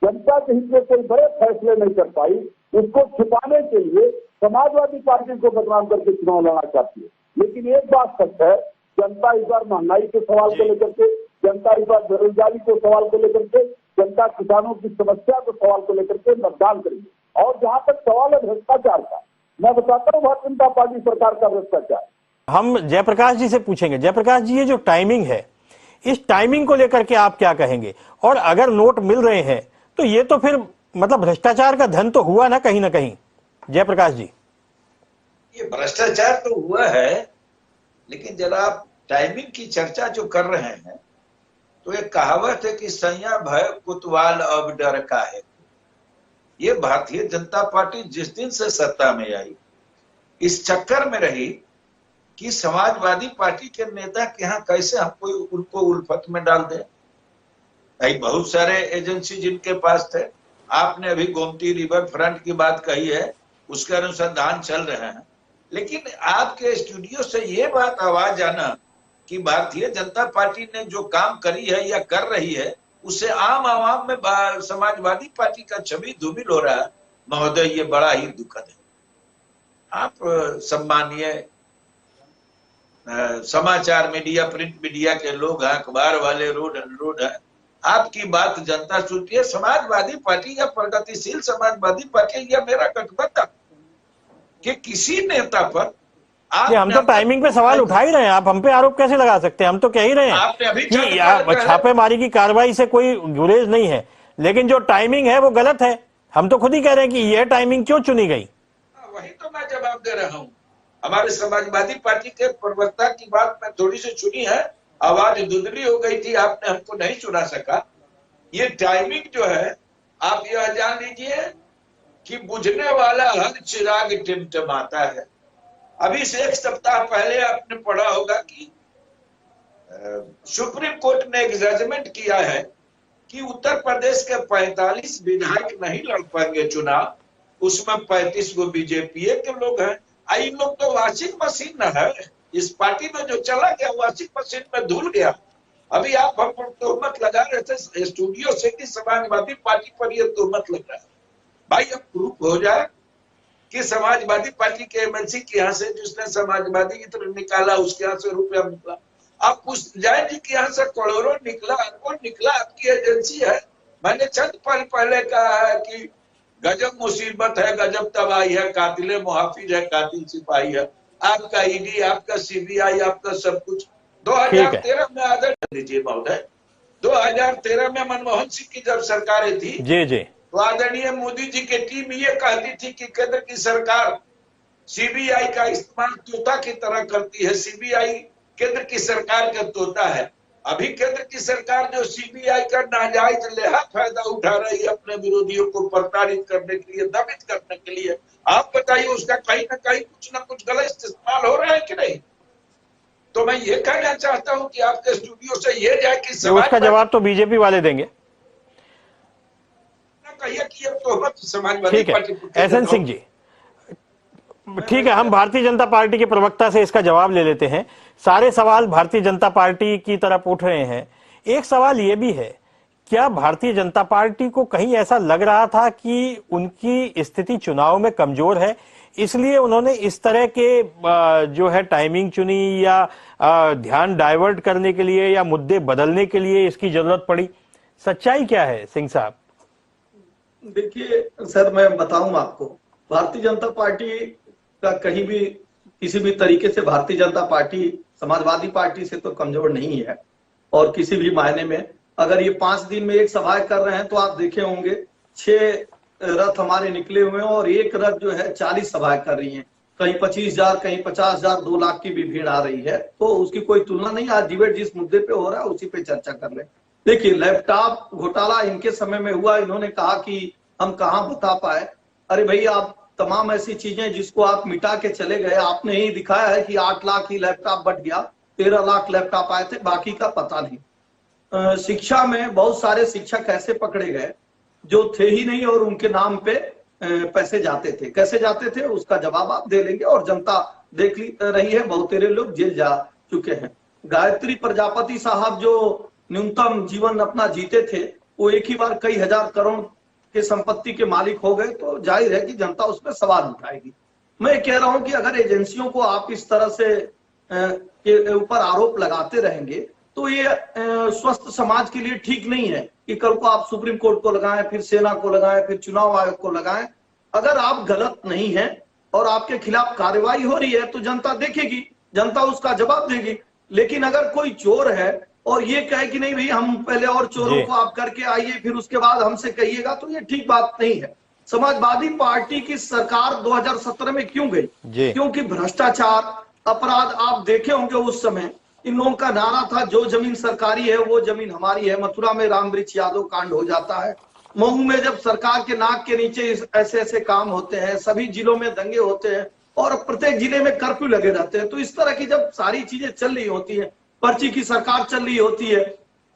जनता के हित में कोई बड़े फैसले नहीं कर पाई, उसको छिपाने के लिए समाजवादी पार्टी को बदनाम करके चुनाव लड़ना चाहती है। लेकिन एक बात सच है, जनता इस बार महंगाई के सवाल को लेकर के, जनता इस बार बेरोजगारी को सवाल को लेकर के, जनता किसानों की समस्या को सवाल को लेकर के मतदान करेंगे। और जहां तक सवाल है भ्रष्टाचार का, मैं बताता हूँ भारतीय जनता पार्टी सरकार का भ्रष्टाचार। हम जयप्रकाश जी से पूछेंगे। जयप्रकाश जी, ये जो टाइमिंग है, इस टाइमिंग को लेकर के आप क्या कहेंगे? और अगर नोट मिल रहे हैं तो ये तो फिर मतलब भ्रष्टाचार का धन तो हुआ ना कहीं। जयप्रकाश जी, ये भ्रष्टाचार तो हुआ है, लेकिन जरा आप टाइमिंग की चर्चा जो कर रहे हैं, तो एक कहावत है कि सैया भय कुतवाल अब डर का है। ये भारतीय जनता पार्टी जिस दिन से सत्ता में आई, इस चक्कर में रही कि समाजवादी पार्टी के नेता के यहाँ कैसे हमको उनको उल्फत में डाल दे। भाई बहुत सारे एजेंसी जिनके पास थे, आपने अभी गोमती रिवर फ्रंट की बात कही है, उसके अनुसंधान चल रहे हैं, लेकिन आपके स्टूडियो से ये बात आवाज आना कि भारतीय जनता पार्टी ने जो काम करी है या कर रही है, उससे आम आवाम में समाजवादी पार्टी का छवि धूमिल हो रहा है, महोदय, ये बड़ा ही दुखद है। आप सम्मानीय समाचार मीडिया, प्रिंट मीडिया के लोग हैं, अखबार वाले, रोड है, आपकी बात जनता सुनती है। समाजवादी पार्टी या प्रगतिशील समाजवादी पार्टी या मेरा गठबंधन कि किसी नेता पर हम तो टाइमिंग पे सवाल उठा ही रहे हैं, आप हम पे आरोप कैसे लगा सकते हैं? हम तो कह ही रहे हैं कि छापेमारी की कार्रवाई से कोई गुरेज नहीं है, लेकिन जो टाइमिंग है वो गलत है। हम तो खुद ही कह रहे हैं कि यह टाइमिंग क्यों चुनी गई। वही तो मैं जवाब दे रहा हूँ। हमारे समाजवादी पार्टी के प्रवक्ता की बात मैं थोड़ी सी सुनी है, आवाज धुंधली हो गई थी, आपने हमको नहीं सुना सका। ये टाइमिंग जो है, आप यह जान लीजिए कि बुझने वाला हर चिराग टिमटिमाता है। अभी से 1 सप्ताह पहले आपने पढ़ा होगा कि सुप्रीम कोर्ट ने एक जजमेंट किया है कि उत्तर प्रदेश के 45 विधायक नहीं लड़ पाएंगे चुनाव, उसमें 35 गो बीजेपी के लोग हैं। इन लोग तो वॉशिंग मशीन न है, इस पार्टी में जो चला गया वॉशिंग मशीन में धुल गया। अभी आप हम पर तोहमत लगा रहे थे स्टूडियो से कि समाजवादी पार्टी पर यह तोहमत लग रहा है। भाई अब प्रूफ हो जाए कि समाजवादी पार्टी के एमएलसी के यहाँ से जिसने समाजवादी की तरफ निकाला उसके यहाँ से रुपया निकला। आप पूछ जाए जी के यहाँ से करोड़ों निकला, अरबों निकला, आपकी एजेंसी है। मैंने चंद पल पहले कहा है कि गजब मुसीबत है, गजब तबाही है, कातिले मुहाफिज है, कातिल सिपाही है। आपका ईडी, आपका सीबीआई, आपका सब कुछ। 2013 में आदरणीय लीजिए महोदय, 2013 में मनमोहन सिंह की जब सरकारें थी जी जी, तो आदरणीय मोदी जी की टीम ये कहती थी कि केंद्र की सरकार सीबीआई का इस्तेमाल तोता की तरह करती है, सीबीआई केंद्र की सरकार का तोता है। अभी केंद्र की सरकार जो सीबीआई का नाजायज लेहा फायदा उठा रही है अपने विरोधियों को प्रताड़ित करने के लिए, दमित करने के लिए, आप बताइए उसका कहीं ना कहीं कुछ ना कुछ गलत इस्तेमाल हो रहा है कि नहीं? तो मैं ये कहना चाहता हूं कि आपके स्टूडियो से ये जाए कि उसका जवाब तो बीजेपी वाले देंगे। कहिए कि ये तोहमत समाजवादी पार्टी को। एसएन सिंह जी, ठीक है, हम भारतीय जनता पार्टी के प्रवक्ता से इसका जवाब ले लेते हैं। सारे सवाल भारतीय जनता पार्टी की तरफ उठ रहे हैं। एक सवाल यह भी है, क्या भारतीय जनता पार्टी को कहीं ऐसा लग रहा था कि उनकी स्थिति चुनाव में कमजोर है, इसलिए उन्होंने इस तरह के जो है टाइमिंग चुनी, या ध्यान डाइवर्ट करने के लिए या मुद्दे बदलने के लिए इसकी जरूरत पड़ी? सच्चाई क्या है सिंह साहब? देखिए सर, मैं बताऊं आपको, भारतीय जनता पार्टी का कहीं भी किसी भी तरीके से भारतीय जनता पार्टी समाजवादी पार्टी से तो कमजोर नहीं है। और किसी भी मायने में अगर ये 5 दिन में एक सभाएं कर रहे हैं तो आप देखे होंगे 6 रथ हमारे निकले हुए हैं और एक रथ जो है 40 सभाएं कर रही हैं। कहीं 25,000, कहीं 50,000, 2 लाख की भी भीड़ आ रही है। तो उसकी कोई तुलना नहीं। आज डिबेट जिस मुद्दे पे हो रहा है उसी पे चर्चा कर ले। देखिए, लैपटॉप घोटाला इनके समय में हुआ, इन्होंने कहा कि हम कहाँ बता पाए। अरे भाई, आप तमाम ऐसी चीजें जिसको आप मिटा के चले गए, आपने ही दिखाया है कि 8 लाख ही लैपटॉप बट गया, 13 लाख लैपटॉप आए थे, बाकी का पता नहीं। शिक्षा में बहुत सारे शिक्षक ऐसे पकड़े गए जो थे ही नहीं और उनके नाम पे पैसे जाते थे। कैसे जाते थे उसका जवाब आप दे लेंगे और जनता देख रही है। बहुत तेरे लोग जेल जा चुके हैं। गायत्री प्रजापति साहब जो न्यूनतम जीवन अपना जीते थे, वो एक ही बार कई हजार करोड़ के संपत्ति के मालिक हो गए। तो जाहिर है कि जनता उसमें सवाल उठाएगी। मैं कह रहा हूं कि अगर एजेंसियों को आप इस तरह से के ऊपर आरोप लगाते रहेंगे तो ये स्वस्थ समाज के लिए ठीक नहीं है कि कल को आप सुप्रीम कोर्ट को लगाएं, फिर सेना को लगाएं, फिर चुनाव आयोग को लगाएं। अगर आप गलत नहीं है और आपके खिलाफ कार्रवाई हो रही है तो जनता देखेगी, जनता उसका जवाब देगी। लेकिन अगर कोई चोर है और ये कहे कि नहीं भाई हम पहले और चोरों को आप करके आइए फिर उसके बाद हमसे कहिएगा, तो ये ठीक बात नहीं है। समाजवादी पार्टी की सरकार 2017 में क्यों गई? क्योंकि भ्रष्टाचार, अपराध आप देखे होंगे उस समय इन लोगों का नारा था, जो जमीन सरकारी है वो जमीन हमारी है। मथुरा में रामवृक्ष यादव कांड हो जाता है। मऊ में जब सरकार के नाक के नीचे ऐसे ऐसे काम होते हैं, सभी जिलों में दंगे होते हैं और प्रत्येक जिले में कर्फ्यू लगे रहते हैं। तो इस तरह की जब सारी चीजें चल रही होती है, पर्ची की सरकार चल रही होती है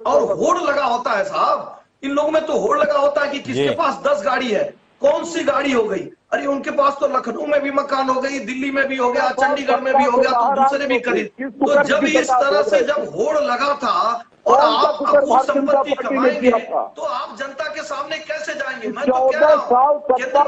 और होड़ लगा होता है साहब, इन लोगों में तो होड़ लगा होता है कि किसके पास 10 गाड़ी है, कौन सी गाड़ी हो गई। अरे उनके पास तो लखनऊ में भी मकान हो गई, दिल्ली में भी हो गया, चंडीगढ़ में भी हो गया, तो दूसरे भी खरीद। तो जब इस तरह से जब होड़ लगा था और आप अपनी संपत्ति कमाएंगे तो आप जनता के सामने कैसे जाएंगे? मैं तो कह रहा हूं केंद्र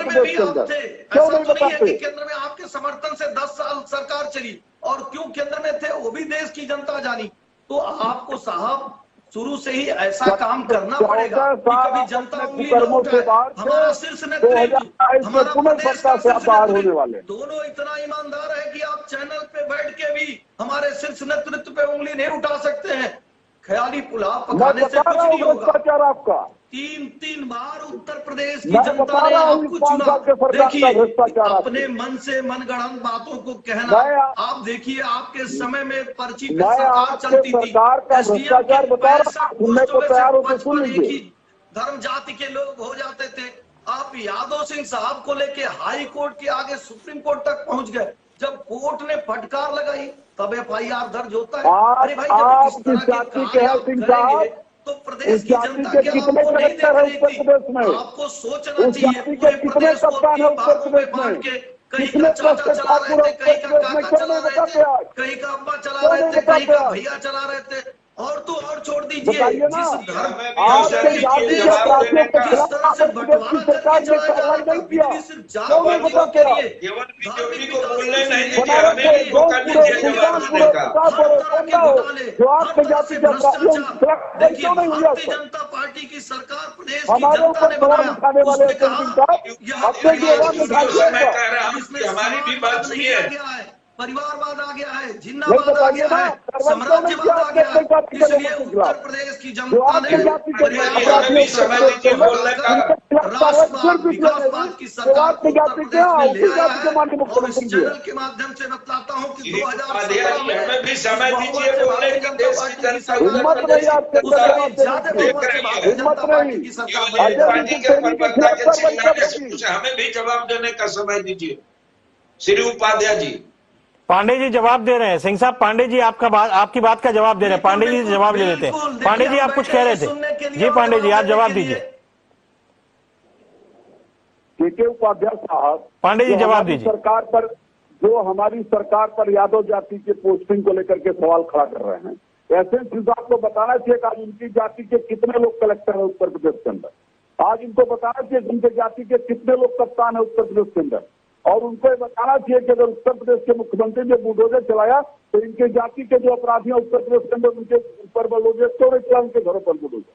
में भी आप थे। ऐसा तो नहीं है कि केंद्र में आपके समर्थन से 10 साल सरकार चली और क्यों केंद्र में थे वो भी देश की जनता जानी। तो आपको साहब शुरू से ही ऐसा काम करना पड़ेगा कि कभी जनता उंगली न उठाए। हमारा शीर्ष नेतृत्व, हमारा प्रदेश का शीर्ष नेतृत्व दोनों इतना ईमानदार है कि आप चैनल पे बैठ के भी हमारे शीर्ष नेतृत्व पे उंगली नहीं उठा सकते हैं। ख्याली पुलाव मैं पकाने से बता कुछ रहा नहीं हूँ होगा। भ्रष्टाचार आपका। 3 बार उत्तर प्रदेश की मैं जनता बता ने रहा हूँ आपको 5 चुना। साल के सरकार का देखिए, भ्रष्टाचार अपने मन से मनगढ़ंत बातों को कहना, मैं आप देखिए आपके समय में पर्ची पे मैं सरकार आपके चलती थी, सरकार का SDM भ्रष्टाचार के बता रहा 65 हूं, सुनने को पोस्टों में से तैयार हो तो सुन 55 एक लीजिए। ही धर्म जाति के लोग हो जाते थे। आप यादव सिंह साहब को लेके हाई कोर्ट के आगे सुप्रीम कोर्ट तक पहुंच गए। जब कोर्ट ने फटकार लगाई तब FIR दर्ज होता है। अरे भाई, जब इस तरह के जाति के कार्य हैं आप सिंह करेंगे साहब, तो प्रदेश उस की जाति जनता के क्या कितने आपको नहीं कलेक्टर है देख उत्तर रही थी? प्रदेश में? आपको सोचना उस चाहिए। जाति के पूरे कितने प्रदेश को कप्तान है 3 उत्तर भागों में प्रदेश बांट में? के कहीं कितने का चाचा भ्रष्टाचार चला रहे पूरे थे, कहीं उत्तर का प्रदेश में काका क्यों चला नहीं रहे बताते थे, आज? कहीं का अब्बा चला क्यों रहे नहीं थे, कहीं बताते का आज? भैया चला रहे थे। और तो और छोड़ दीजिए, बताइए ना, जिस धर्म आपके जाति के अपराधियों के जिस तरह खिलाफ से उत्तर प्रदेश की बंटवारा सरकार करके ने चलाया जा कार्रवाई रहा था, नहीं किया। बिजली सिर्फ जात क्यों नहीं पातियों बताते के आप? लिए, केवल बीजेपी को धार्मिक बोलने विकास नहीं के दीजिए, लिए, हमें भी मौका जौनपुर दीजिए जवाब सुल्तानपुर देने का। प्रताप हर और तरह के कोंडा हो, घोटाले, जो हर आपके तरह जाति से के अपराधियों के खिलाफ भ्रष्टाचार। कार्रवाई देखिए, क्यों नहीं हुई आज भारतीय तक? जनता पार्टी की सरकार प्रदेश की हमारे जनता ऊपर ने सवाल बनाया। उठाने वाले उसने सिंह कहा साहब, यह अपने की आवाज उठाइए मैं एक कह रहा बार। हूं इसमें कि हमारी भी बात समाजवाद नहीं सुनिए। आ गया है, परिवारवाद आ गया है, नहीं जिन्नावाद आ बताइए गया ना, है, कार्रवाई क्यों नहीं किया साम्राज्यवाद आ आपने गया अपने है। जाति के इसलिए लोगों के उत्तर खिलाफ? प्रदेश की जो जनता ने आपके जाति के परिवारवाद हमें भी अपराधियों समय के दीजिए खिलाफ बोलने का। उनके खिलाफ कार्रवाई राष्ट्रवाद, फिर भी क्यों नहीं हुई? विकासवाद की जो सरकार आपके को उत्तर जाति के प्रदेश में ले उसी आया जाति के है। माननीय और इस मुख्यमंत्री जी चैनल के माध्यम से बतलाता हूं कि उपाध्याय 2017 जी, में हमें भी समय इस दीजिए बहुमत से बोलने भारतीय की। जनता देश की पार्टी की जनता सरकार हिम्मत बनी। नहीं आपके अंदर उससे जवाब भी देने ज्यादा की, बहुमत से भारतीय हिम्मत जनता पार्टी नहीं। की सरकार ये बनी। अजय पार्टी के सैनी के प्रवक्ता खिलाफ के कार्रवाई चिल्लाने से करेगी। कुछ हमें भी जवाब देने का समय दीजिए। श्री उपाध्याय जी, पांडे जी जवाब दे रहे हैं। सिंह साहब, पांडे जी आपकी बात का जवाब दे रहे हैं। पांडे जी जवाब ले लेते हैं। पांडे जी, आप कुछ कह रहे थे। जी पांडे जी, आप जवाब दीजिए। के उपाध्याय साहब, पांडे जी जो जवाब हमारी दीजिए। हमारी सरकार पर यादव जाति के पोस्टिंग को लेकर के सवाल खड़ा कर रहे हैं, ऐसे साहब को बताना चाहिए कि आज उनकी जाति के कितने लोग कलेक्टर है उत्तर प्रदेश के अंदर। आज इनको बताना चाहिए उनके जाति के कितने लोग कप्तान है उत्तर प्रदेश के अंदर। और उनको ये बताना चाहिए कि अगर उत्तर प्रदेश के मुख्यमंत्री ने बुलडोजर चलाया तो इनके जाति के जो अपराधी हैं उत्तर प्रदेश के अंदर, उनके ऊपर बुलडोजर क्यों नहीं चला? उनके घरों पर बुलडोजर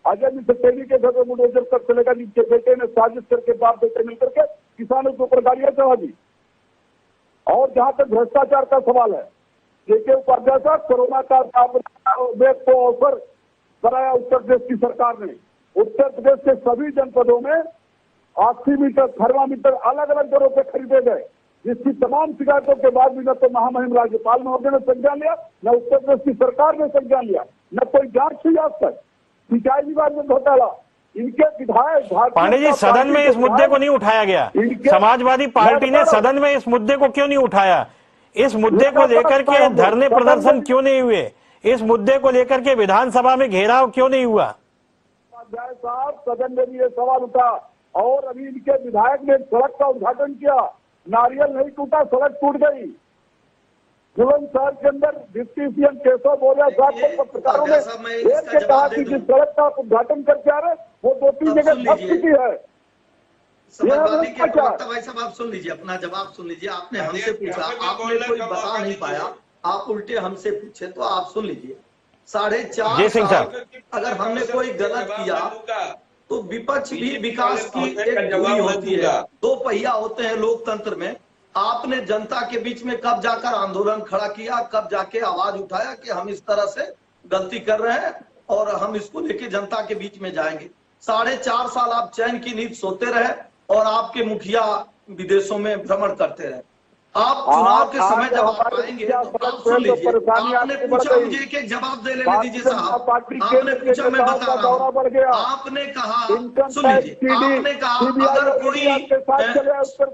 अजय सैनी के घर में बुलडोजर तक चलेगा, जिनके बेटे ने साजिश करके बाप बेटे मिलकर के किसानों के ऊपर गाड़ियां चढ़ा दी। और जहां तक भ्रष्टाचार का सवाल है, के उपाध्याय साहब, कोरोना का बेग को ऑफर कराया उत्तर प्रदेश की सरकार ने। उत्तर प्रदेश के सभी जनपदों में ऑक्सीमीटर, थर्मामीटर अलग अलग दरों पर खरीदे गए, जिसकी तमाम शिकायतों के बाद भी न तो महामहिम राज्यपाल महोदय ने संज्ञान लिया, न उत्तर प्रदेश की सरकार ने संज्ञान लिया, न कोई जांच हुई आज तक। सिंचाई विभाग में घोटाला, इनके विधायक पांडे जी, सदन में इस मुद्दे को नहीं उठाया गया। समाजवादी पार्टी ने सदन में इस मुद्दे को क्यों नहीं उठाया? इस मुद्दे को लेकर के धरने प्रदर्शन क्यों नहीं हुए? इस मुद्दे को लेकर के विधानसभा में घेराव क्यों नहीं हुआ? उपाध्याय साहब, सदन में भी ये सवाल उठा और अभी इनके विधायक ने सड़क का उद्घाटन किया, नारियल नहीं टूटा, सड़क टूट गई। बुलंदशहर के अंदर डिप्टी सीएम केशव मौर्य साहब को पत्रकारों ने देख के कहा कि जिस सड़क का आप उद्घाटन करके आ रहे वो 2-3 जगह फंस चुकी है। समाजवादी के प्रवक्ता भाई साहब, आप सुन लीजिए, अपना जवाब सुन लीजिए। आपने हमसे पूछा, आपने कोई बता नहीं पाया, आप उल्टे हमसे पूछे, तो आप सुन लीजिए। 4.5 साल अगर हमने कोई गलत किया तो विपक्ष भी विकास की एक धुरी होती है, 2 पहिया होते हैं लोकतंत्र में। आपने जनता के बीच में कब जाकर आंदोलन खड़ा किया, कब जाके आवाज उठाया कि हम इस तरह से गलती कर रहे हैं और हम इसको लेके जनता के बीच में जाएंगे। 4.5 साल आप चैन की नींद सोते रहे और आपके मुखिया विदेशों में भ्रमण करते रहे। आप चुनाव के समय जब आप आएंगे तो आप सुन लीजिए। आपने पूछा मुझे कि जवाब दे लेने दीजिए साहब, आपने पूछा, मैं बता रहा हूँ। आपने कहा, सुन लीजिए, आपने कहा अगर कोई,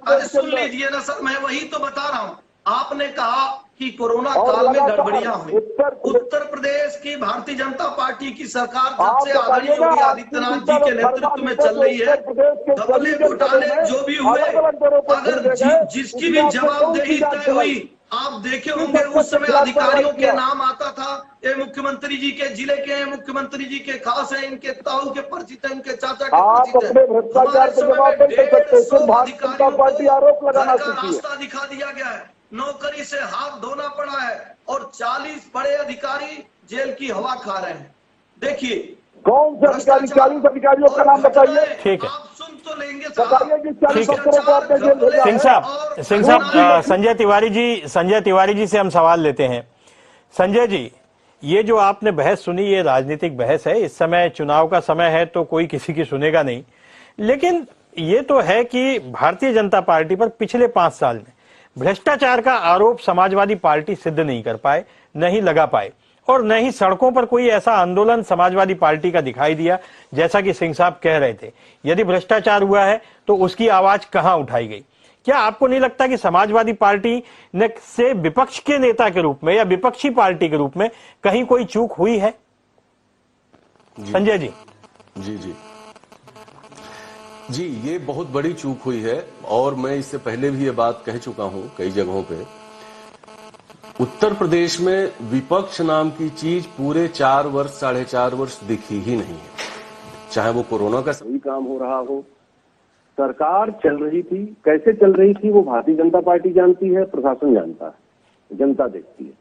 अरे सुन लीजिए ना सर, मैं वही तो बता रहा हूँ। आपने कहा कि कोरोना काल में गड़बड़ियां हुई। उत्तर प्रदेश की भारतीय जनता पार्टी की सरकार जब से आदरणीय योगी आदित्यनाथ जी के नेतृत्व में चल रही है, घपले घोटाले जो भी हुए, अगर जिसकी भी जवाबदेही तय हुई, आप देखे होंगे उस समय अधिकारियों के नाम आता था, ये मुख्यमंत्री जी के जिले के हैं, मुख्यमंत्री जी के खास है, इनके ताऊ के परिचित है, इनके चाचा के परिचित है। हमारे समय में 150 अधिकारियों को घर का रास्ता दिखा दिया गया है, नौकरी से हाथ धोना पड़ा है और 40 बड़े अधिकारी जेल की हवा खा रहे हैं। देखिए कौन से अधिकारी, 40 अधिकारियों का नाम बताइए। ठीक है, आप सुन तो लेंगे सिंह साहब, संजय तिवारी जी से हम सवाल लेते हैं। संजय जी, ये जो आपने बहस सुनी, ये राजनीतिक बहस है। इस समय चुनाव का समय है तो कोई किसी की सुनेगा नहीं, लेकिन ये तो है कि भारतीय जनता पार्टी पर पिछले 5 साल में भ्रष्टाचार का आरोप समाजवादी पार्टी सिद्ध नहीं कर पाए, नहीं लगा पाए, और न ही सड़कों पर कोई ऐसा आंदोलन समाजवादी पार्टी का दिखाई दिया जैसा कि सिंह साहब कह रहे थे। यदि भ्रष्टाचार हुआ है तो उसकी आवाज कहां उठाई गई? क्या आपको नहीं लगता कि समाजवादी पार्टी ने से विपक्ष के नेता के रूप में या विपक्षी पार्टी के रूप में कहीं कोई चूक हुई है? संजय जी। जी जी जी, ये बहुत बड़ी चूक हुई है, और मैं इससे पहले भी ये बात कह चुका हूं कई जगहों पे। उत्तर प्रदेश में विपक्ष नाम की चीज पूरे 4 वर्ष 4.5 वर्ष दिखी ही नहीं है। चाहे वो कोरोना का सही काम हो रहा हो, सरकार चल रही थी, कैसे चल रही थी वो भारतीय जनता पार्टी जानती है, प्रशासन जानता है, जनता देखती है।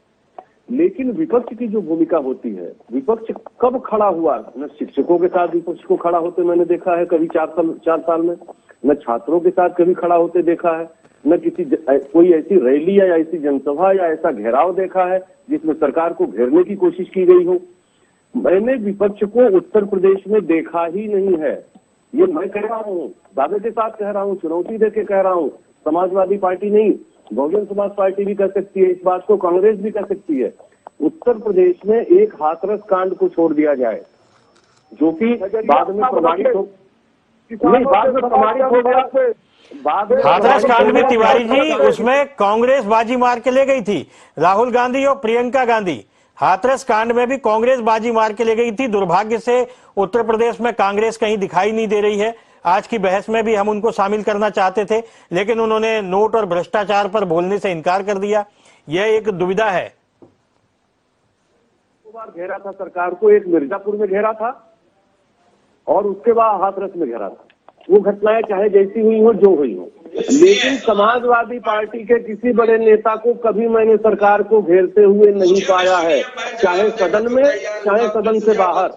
लेकिन विपक्ष की जो भूमिका होती है, विपक्ष कब खड़ा हुआ? न शिक्षकों के साथ विपक्ष को खड़ा होते मैंने देखा है कभी 4 साल में, न छात्रों के साथ कभी खड़ा होते देखा है, न किसी कोई ऐसी रैली या ऐसी जनसभा या ऐसा घेराव देखा है जिसमें सरकार को घेरने की कोशिश की गई हो। मैंने विपक्ष को उत्तर प्रदेश में देखा ही नहीं है। ये मैं कह रहा हूँ, दावे के साथ कह रहा हूँ, चुनौती देके कह रहा हूँ। समाजवादी पार्टी नहीं, बहुजन समाज पार्टी भी कर सकती है इस बात को, कांग्रेस भी कर सकती है। उत्तर प्रदेश में एक हाथरस कांड को छोड़ दिया जाए, जो कि बाद में प्रमाणित हो, नहीं बाद में प्रमाणित हो गया। हाथरस कांड में तिवारी जी, उसमें कांग्रेस बाजी मार के ले गई थी, राहुल गांधी और प्रियंका गांधी। हाथरस कांड में भी कांग्रेस बाजी मार के ले गई थी। दुर्भाग्य से उत्तर प्रदेश में कांग्रेस कहीं दिखाई नहीं दे रही है। आज की बहस में भी हम उनको शामिल करना चाहते थे, लेकिन उन्होंने नोट और भ्रष्टाचार पर बोलने से इनकार कर दिया। यह एक दुविधा है। 2 बार घेरा था सरकार को, एक मिर्जापुर में घेरा था और उसके बाद हाथरस में घेरा था। वो घटनाएं चाहे जैसी हुई हो, जो हुई हो, लेकिन समाजवादी पार्टी के किसी बड़े नेता को कभी मैंने सरकार को घेरते हुए नहीं पाया है, चाहे सदन में चाहे सदन से बाहर।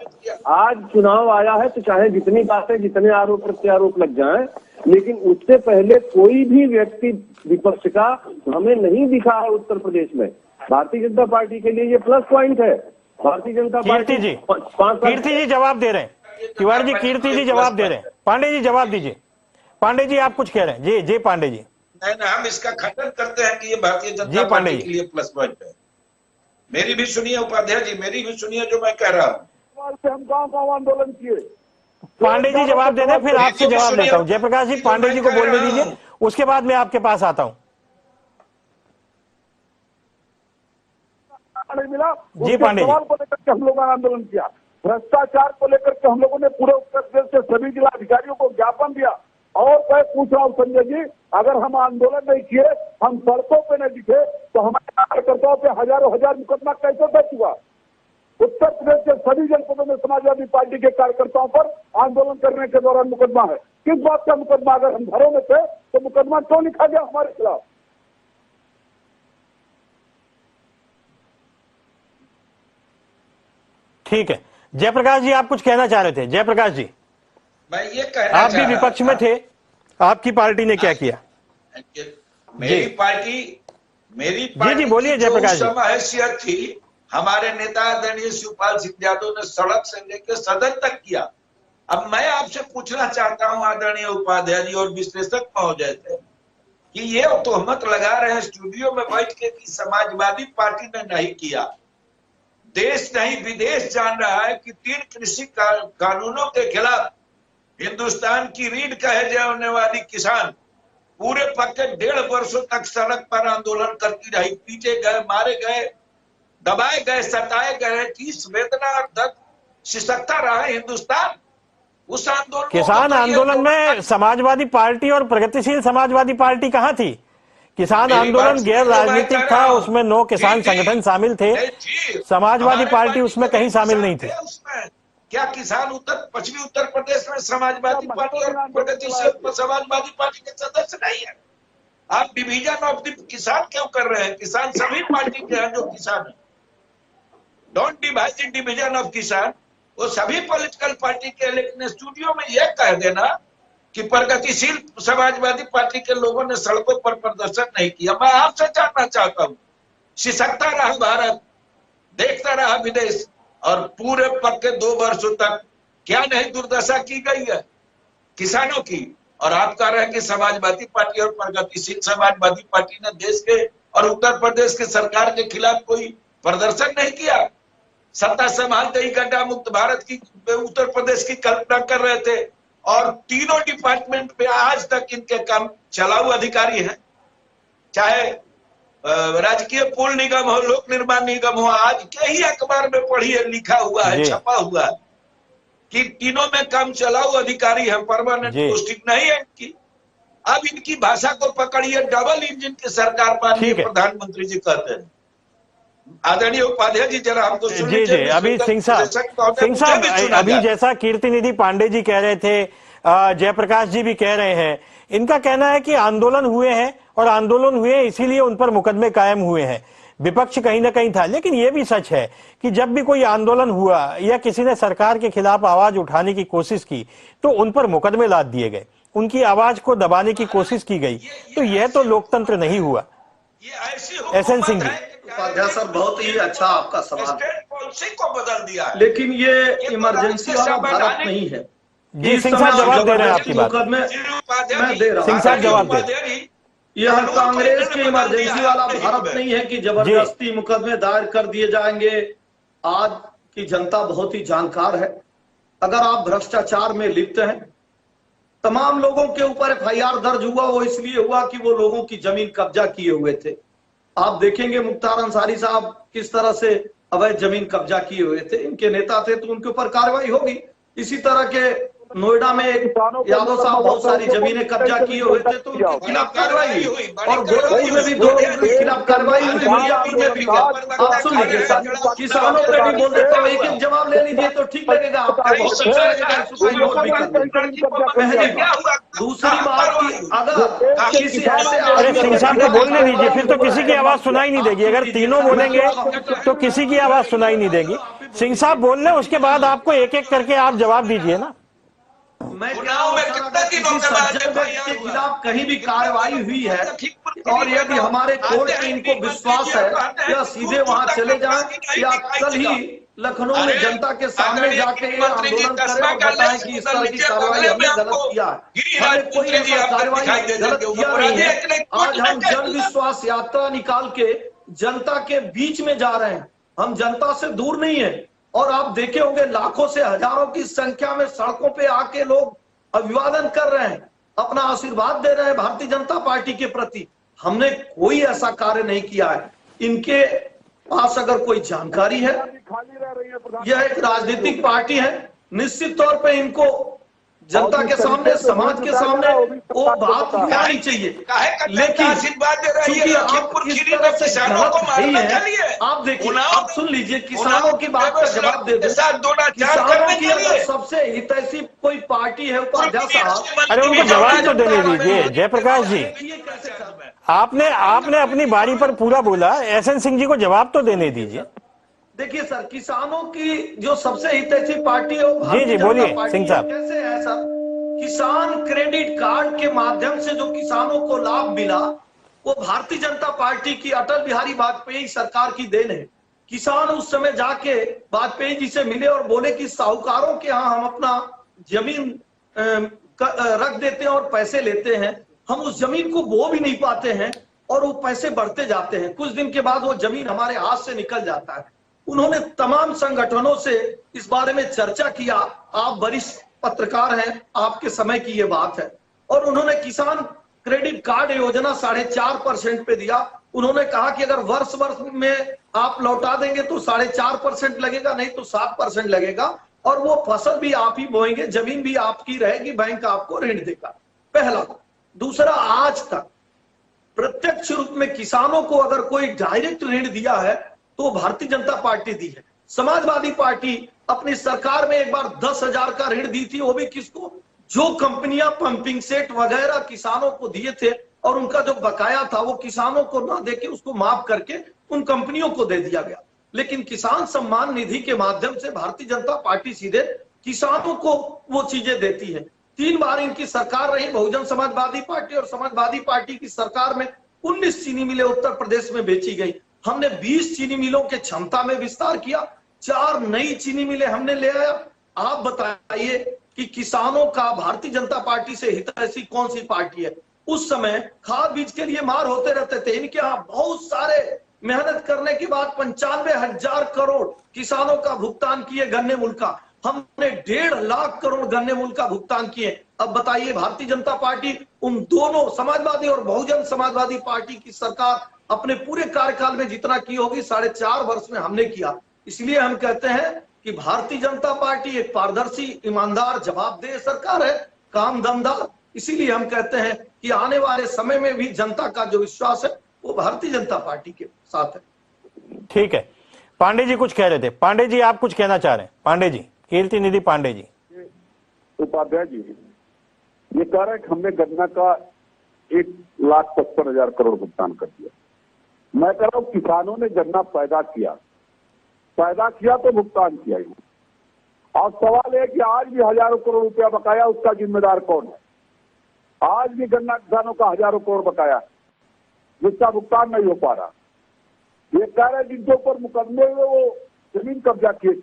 आज चुनाव आया है तो चाहे जितनी बातें, जितने आरोप प्रत्यारोप लग जाएं, लेकिन उससे पहले कोई भी व्यक्ति विपक्ष का हमें नहीं दिखा है उत्तर प्रदेश में। भारतीय जनता पार्टी के लिए ये प्लस पॉइंट है। भारतीय जनता पार्टी कीर्ति जी जवाब दे रहे हैं, तिवारी जी, कीर्ति जी जवाब दे रहे हैं। पांडे जी जवाब दीजिए। पांडे जी आप कुछ कह रहे हैं? जी पांडे जी। नहीं, हम इसका खंडन करते हैं कि ये भारतीय जनता पार्टी के लिए प्लस पॉइंट है। मेरी भी सुनिए उपाध्याय जी, मेरी भी सुनिए जो मैं कह रहा हूँ। हम गाँव आंदोलन किए। पांडे जी जवाब दे रहे हैं, फिर आपसे जवाब देता हूँ। जयप्रकाश जी, पांडे जी को बोलने दीजिए, उसके बाद मैं आपके पास आता हूँ। मिला जी पांडे जी। सवाल को लेकर के हम लोगों ने आंदोलन किया, भ्रष्टाचार को लेकर के हम लोगों ने पूरे उत्तर प्रदेश के सभी जिला अधिकारियों को ज्ञापन दिया। और मैं पूछ रहा हूँ संजय जी, अगर हम आंदोलन नहीं किए, हम सड़कों पे नहीं दिखे, तो हमारे कार्यकर्ताओं पे हजारों हजार मुकदमा कैसे दर्ज हुआ? उत्तर प्रदेश के सभी जनपदों में समाजवादी पार्टी के कार्यकर्ताओं पर आंदोलन करने के दौरान मुकदमा है। किस बात का मुकदमा? अगर हम घरों में थे तो मुकदमा क्यों लिखा गया हमारे खिलाफ? ठीक है, जयप्रकाश जी आप कुछ कहना चाह रहे थे। जयप्रकाश जी, मैं ये कहना आप भी विपक्ष में थे, आपकी पार्टी ने क्या किया? मेरी पार्टी जी बोलिए जयप्रकाश जी। हैसियत थी, हमारे नेता आदरणीय शिवपाल सिंह यादव ने सड़क से लेकर सदन तक किया। अब मैं आपसे पूछना चाहता हूं आदरणीय उपाध्याय जी और विश्लेषक महोदय से कि ये तोहमत लगा रहे हैं स्टूडियो में बैठ के कि समाजवादी पार्टी ने नहीं किया। देश नहीं विदेश जान रहा है कि 3 कृषि कानूनों के खिलाफ हिंदुस्तान की रीढ़ कहे जाने वाली किसान पूरे पक्के 1.5 वर्षों तक सड़क पर आंदोलन करती रही, पीटे गए, मारे गए, दबाए गए, सताए गए, किस वेदना और दर्द सिसकता रहा है हिंदुस्तान। उस आंदोलन, किसान आंदोलन में समाजवादी पार्टी और प्रगतिशील समाजवादी पार्टी कहां थी? किसान आंदोलन गैर राजनीतिक था, उसमें 9 किसान संगठन शामिल थे, समाजवादी पार्टी उसमें कहीं शामिल नहीं थी। क्या किसान पश्चिमी उत्तर प्रदेश में समाजवादी पार्टी और प्रगतिशील समाजवादी पार्टी के सदस्य नहीं है? आप डिवीजन ऑफ द किसान क्यों कर रहे हैं? किसान सभी पार्टी के हैं जो किसान है। Don't divide in division of किसान, वो सभी पॉलिटिकल पार्टी के। लेकिन स्टूडियो में यह कह देना कि प्रगतिशील समाजवादी पार्टी के लोगों ने सड़कों पर प्रदर्शन नहीं किया। मैं आपसे जानना चाहता हूं, सिसकता रहा भारत, देखता रहा विदेश, और पूरे पक्के 2 वर्षों तक क्या नहीं दुर्दशा की गई है किसानों की। और आप कह रहे हैं कि समाजवादी पार्टी और प्रगतिशील समाजवादी पार्टी ने देश के और उत्तर प्रदेश की सरकार के खिलाफ कोई प्रदर्शन नहीं किया। सत्ता संभालते ही गड्ढा मुक्त भारत की उत्तर प्रदेश की कल्पना कर रहे थे, और तीनों डिपार्टमेंट पे आज तक इनके काम चलाऊ अधिकारी हैं, चाहे राजकीय पुल निगम हो, लोक निर्माण निगम हो। आज के ही अखबार में पढ़िए, लिखा हुआ है, छपा हुआ है कि तीनों में काम चलाऊ अधिकारी है, परमानेंट पोस्टिंग नहीं है इनकी। अब इनकी भाषा को पकड़िए, डबल इंजन की सरकार माननीय प्रधानमंत्री जी कहते हैं। आदरणीय उपाध्याय जी जरा हमको जी जी, अभी सिंह साहब अभी जैसा कीर्ति निधि पांडे जी कह रहे थे, जयप्रकाश जी भी कह रहे हैं, इनका कहना है कि आंदोलन हुए हैं और आंदोलन हुए इसीलिए उन पर मुकदमे कायम हुए हैं, विपक्ष कहीं ना कहीं था। लेकिन यह भी सच है कि जब भी कोई आंदोलन हुआ या किसी ने सरकार के खिलाफ आवाज उठाने की कोशिश की तो उन पर मुकदमे लाद दिए गए, उनकी आवाज को दबाने की कोशिश की गई। तो यह तो लोकतंत्र नहीं हुआ। एसएन सिंह जी। उपाध्याय सर, बहुत ही अच्छा आपका सवाल, पॉलिसी को बदल दिया है। लेकिन ये इमरजेंसी वाला भारत नहीं है। जी सिंह साहब जवाब दे रहे हैं आपकी बात। मैं दे रहा हूँ, सिंह साहब जवाब दे। यह कांग्रेस की इमरजेंसी वाला भारत नहीं है कि जबरदस्ती मुकदमे दायर कर दिए जाएंगे। आज की जनता बहुत ही जानकार है। अगर आप भ्रष्टाचार में लिप्त हैं, तमाम लोगों के ऊपर एफआईआर दर्ज हुआ, वो इसलिए हुआ कि वो लोगों की जमीन कब्जा किए हुए थे। आप देखेंगे मुख्तार अंसारी साहब किस तरह से अवैध जमीन कब्जा किए हुए थे, इनके नेता थे, तो उनके ऊपर कार्रवाई होगी। इसी तरह के नोएडा में यादव साहब बहुत सारी जमीनें कब्जा किए हुए थे, तो उनके खिलाफ कार्रवाई हुई। और गोरखपुर में भी 2 लोगों के खिलाफ कार्रवाई हुई। आप सुन लीजिए सर, किसानों पे भी बोल देता हूँ, एक एक जवाब ले लीजिए तो ठीक लगेगा आपको। दूसरी बात की अगर किसी ऐसे, अरे सिंह साहब को बोलने दीजिए, फिर तो किसी की आवाज सुनाई नहीं देगी। अगर तीनों बोलेंगे तो किसी की आवाज सुनाई नहीं देगी। सिंह साहब बोल रहे, उसके बाद आपको एक एक करके आप जवाब दीजिए ना। मैं किसी सज्जन व्यक्ति के खिलाफ कहीं भी कार्रवाई हुई है और यदि हमारे कोर्ट में इनको विश्वास है, या सीधे वहां चले जाएं या कल ही लखनऊ में जनता के सामने जाके आंदोलन करें और बताएं कि इस तरह की कार्रवाई हमने गलत किया है। हमने कोई ऐसा कार्रवाई गलत किया नहीं है। आज हम जन विश्वास यात्रा निकाल के जनता के बीच में जा रहे हैं, हम जनता से दूर नहीं है। और आप देखे होंगे लाखों से हजारों की संख्या में सड़कों पे आके लोग अभिवादन कर रहे हैं, अपना आशीर्वाद दे रहे हैं भारतीय जनता पार्टी के प्रति। हमने कोई ऐसा कार्य नहीं किया है। इनके पास अगर कोई जानकारी है, यह एक राजनीतिक पार्टी है, निश्चित तौर पे इनको जनता के सामने, समाज के सामने वो बात आनी चाहिए। लेकिन चूंकि आप इस तरह से गलत नहीं है, आप देखिए, आप सुन लीजिए, किसानों की बात का जवाब दे दो। किसानों की अगर सबसे हितैषी कोई पार्टी है उपाध्याय साहब, अरे उनको जवाब तो देने दीजिए। जयप्रकाश जी, आपने अपनी बारी पर पूरा बोला, एसएन सिंह जी को जवाब तो देने दीजिए। देखिए सर, किसानों की जो सबसे हितैषी पार्टी है वो जी बोलिए सिंह साहब। कैसे है सर? किसान क्रेडिट कार्ड के माध्यम से जो किसानों को लाभ मिला वो भारतीय जनता पार्टी की अटल बिहारी वाजपेयी सरकार की देन है। किसान उस समय जाके वाजपेयी जी से मिले और बोले कि साहूकारों के यहाँ हम अपना जमीन रख देते हैं और पैसे लेते हैं, हम उस जमीन को बो भी नहीं पाते हैं और वो पैसे बढ़ते जाते हैं, कुछ दिन के बाद वो जमीन हमारे हाथ से निकल जाता है। उन्होंने तमाम संगठनों से इस बारे में चर्चा किया। आप वरिष्ठ पत्रकार हैं, आपके समय की ये बात है। और उन्होंने किसान क्रेडिट कार्ड योजना 4.5% पे दिया। उन्होंने कहा कि अगर वर्ष में आप लौटा देंगे तो 4.5% लगेगा, नहीं तो 7% लगेगा, और वो फसल भी आप ही बोएंगे, जमीन भी आपकी रहेगी, बैंक आपको ऋण देगा। पहला। दूसरा, आज तक प्रत्यक्ष रूप में किसानों को अगर कोई डायरेक्ट ऋण दिया है तो भारतीय जनता पार्टी दी है। समाजवादी पार्टी अपनी सरकार में एक बार 10,000 का ऋण दी थी, वो भी किसको? जो कंपनियां पंपिंग सेट वगैरह किसानों को दिए थे और उनका जो बकाया था वो किसानों को ना देके उसको माफ करके उन कंपनियों को दे दिया गया। लेकिन किसान सम्मान निधि के माध्यम से भारतीय जनता पार्टी सीधे किसानों को वो चीजें देती है। 3 बार इनकी सरकार रही, बहुजन समाजवादी पार्टी और समाजवादी पार्टी की सरकार में 19 चीनी मिलें उत्तर प्रदेश में बेची गई। हमने 20 चीनी मिलों के क्षमता में विस्तार किया, 4 नई चीनी मिलें हमने ले आया। आप बताइए कि किसानों का भारतीय जनता पार्टी से हित ऐसी कौन सी पार्टी है? उस समय खाद बीज के लिए मार होते रहते थे, इनके यहाँ बहुत सारे मेहनत करने के बाद 95,000 करोड़ किसानों का भुगतान किए गन्ने मूल्य का। हमने 1.5 लाख करोड़ गन्ने मूल्य का भुगतान किए। अब बताइए भारतीय जनता पार्टी उन दोनों समाजवादी और बहुजन समाजवादी पार्टी की सरकार अपने पूरे कार्यकाल में जितना की होगी 4.5 वर्ष में हमने किया। इसलिए हम कहते हैं कि भारतीय जनता पार्टी एक पारदर्शी, ईमानदार, जवाबदेह सरकार है, काम दमदार। इसीलिए हम कहते हैं कि आने वाले समय में भी जनता का जो विश्वास है वो भारतीय जनता पार्टी के साथ है। ठीक है, पांडे जी कुछ कह रहे थे। पांडे जी आप कुछ कहना चाह रहे हैं? पांडे जी, कीर्ति निधि पांडे जी। उपाध्याय जी ये कह रहे हैं कि हमने गन्ना का 1,55,000 करोड़ भुगतान कर दिया। मैं कह रहा हूं किसानों ने गन्ना पैदा किया तो भुगतान किया ही। और सवाल है कि आज भी हजारों करोड़ रुपया बकाया, उसका जिम्मेदार कौन है? आज भी गन्ना किसानों का हजारों करोड़ बकाया जिसका भुगतान नहीं हो पा रहा। ये कह रहे जिनके ऊपर मुकदमे हुए वो जमीन कब्जा किए,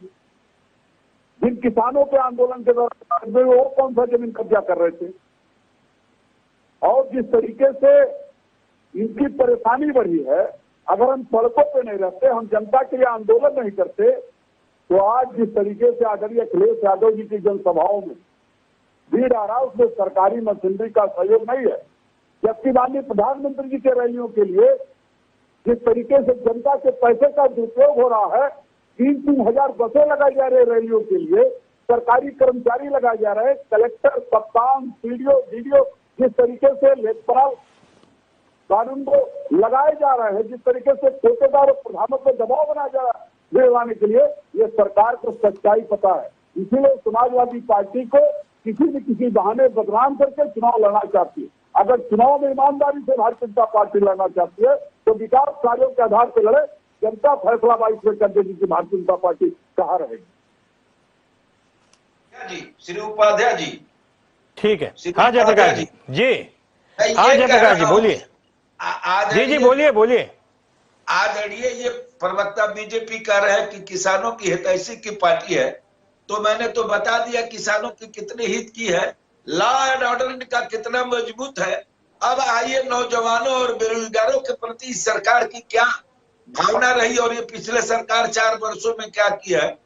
जिन किसानों के आंदोलन के दौरान वो कौन सा जमीन कब्जा कर रहे थे? और जिस तरीके से इनकी परेशानी बढ़ी है, अगर हम सड़कों पे नहीं रहते, हम जनता के लिए आंदोलन नहीं करते, तो आज जिस तरीके से आदरणीय अखिलेश यादव जी की जनसभाओं में भीड़ आ रहा है उसमें सरकारी मशीनरी का सहयोग नहीं है। जबकि माननीय प्रधानमंत्री जी के रैलियों के लिए जिस तरीके से जनता के पैसे का दुरुपयोग हो रहा है, 3-3 हजार बसें लगाई जा रही है रैलियों के लिए, सरकारी कर्मचारी लगाए जा रहे हैं, कलेक्टर, कप्तान, पीडीओ, डीडीओ, जिस तरीके से लेखपाल कानून को लगाए जा रहे हैं, जिस तरीके से ठेकेदार और प्रधानों पर दबाव बनाया जा रहा है दिलवाने के लिए, ये सरकार को सच्चाई पता है। इसीलिए समाजवादी पार्टी को किसी न किसी बहाने बदनाम करके चुनाव लड़ना चाहती है। अगर चुनाव में ईमानदारी से भारतीय जनता पार्टी लड़ना चाहती है तो विकास कार्यों के आधार पर लड़े, जनता फैसला 22 में कर देगी कि भारतीय जनता पार्टी कहाँ रहेगी। जी श्री उपाध्याय जी। ठीक है, हाँ जयप्रकाश जी। जी हाँ जयप्रकाश जी बोलिए। जी बोलिए। आदरणीय ये प्रवक्ता बीजेपी कह रहे हैं कि किसानों की हितैषी की पार्टी है, तो मैंने तो बता दिया किसानों की कितने हित की है, लॉ एंड ऑर्डर इनका कितना मजबूत है। अब आइए नौजवानों और बेरोजगारों के प्रति सरकार की क्या भावना रही और ये पिछले सरकार 4 वर्षों में क्या किया है।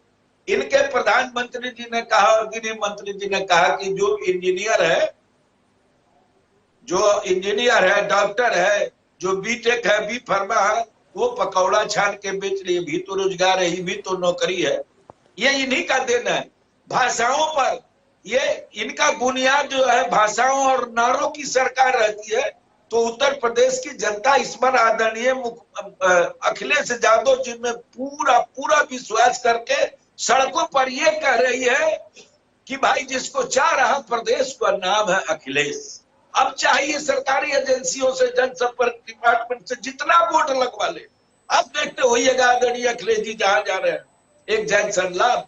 इनके प्रधानमंत्री जी ने कहा और गृह मंत्री जी ने कहा कि जो इंजीनियर है, डॉक्टर है, जो बीटेक है, बी फार्मा है, वो पकौड़ा छान के बेच रही है, भी तो रोजगार है, ये भी तो नौकरी है। ये इन्हीं का देना है। भाषाओं पर ये इनका बुनियाद जो है भाषाओं और नारों की सरकार रहती है। तो उत्तर प्रदेश की जनता इस पर आदरणीय अखिलेश यादव जी में पूरा विश्वास करके सड़कों पर ये कह रही है कि भाई जिसको चाह रहा प्रदेश का नाम है अखिलेश। अब चाहिए सरकारी एजेंसियों से, जनसंपर्क डिपार्टमेंट से जितना वोट लगवा ले। अब देखते होइएगा आदरणीय अखिलेश जी जहां जा रहे हैं, एक जैक्सन लाभ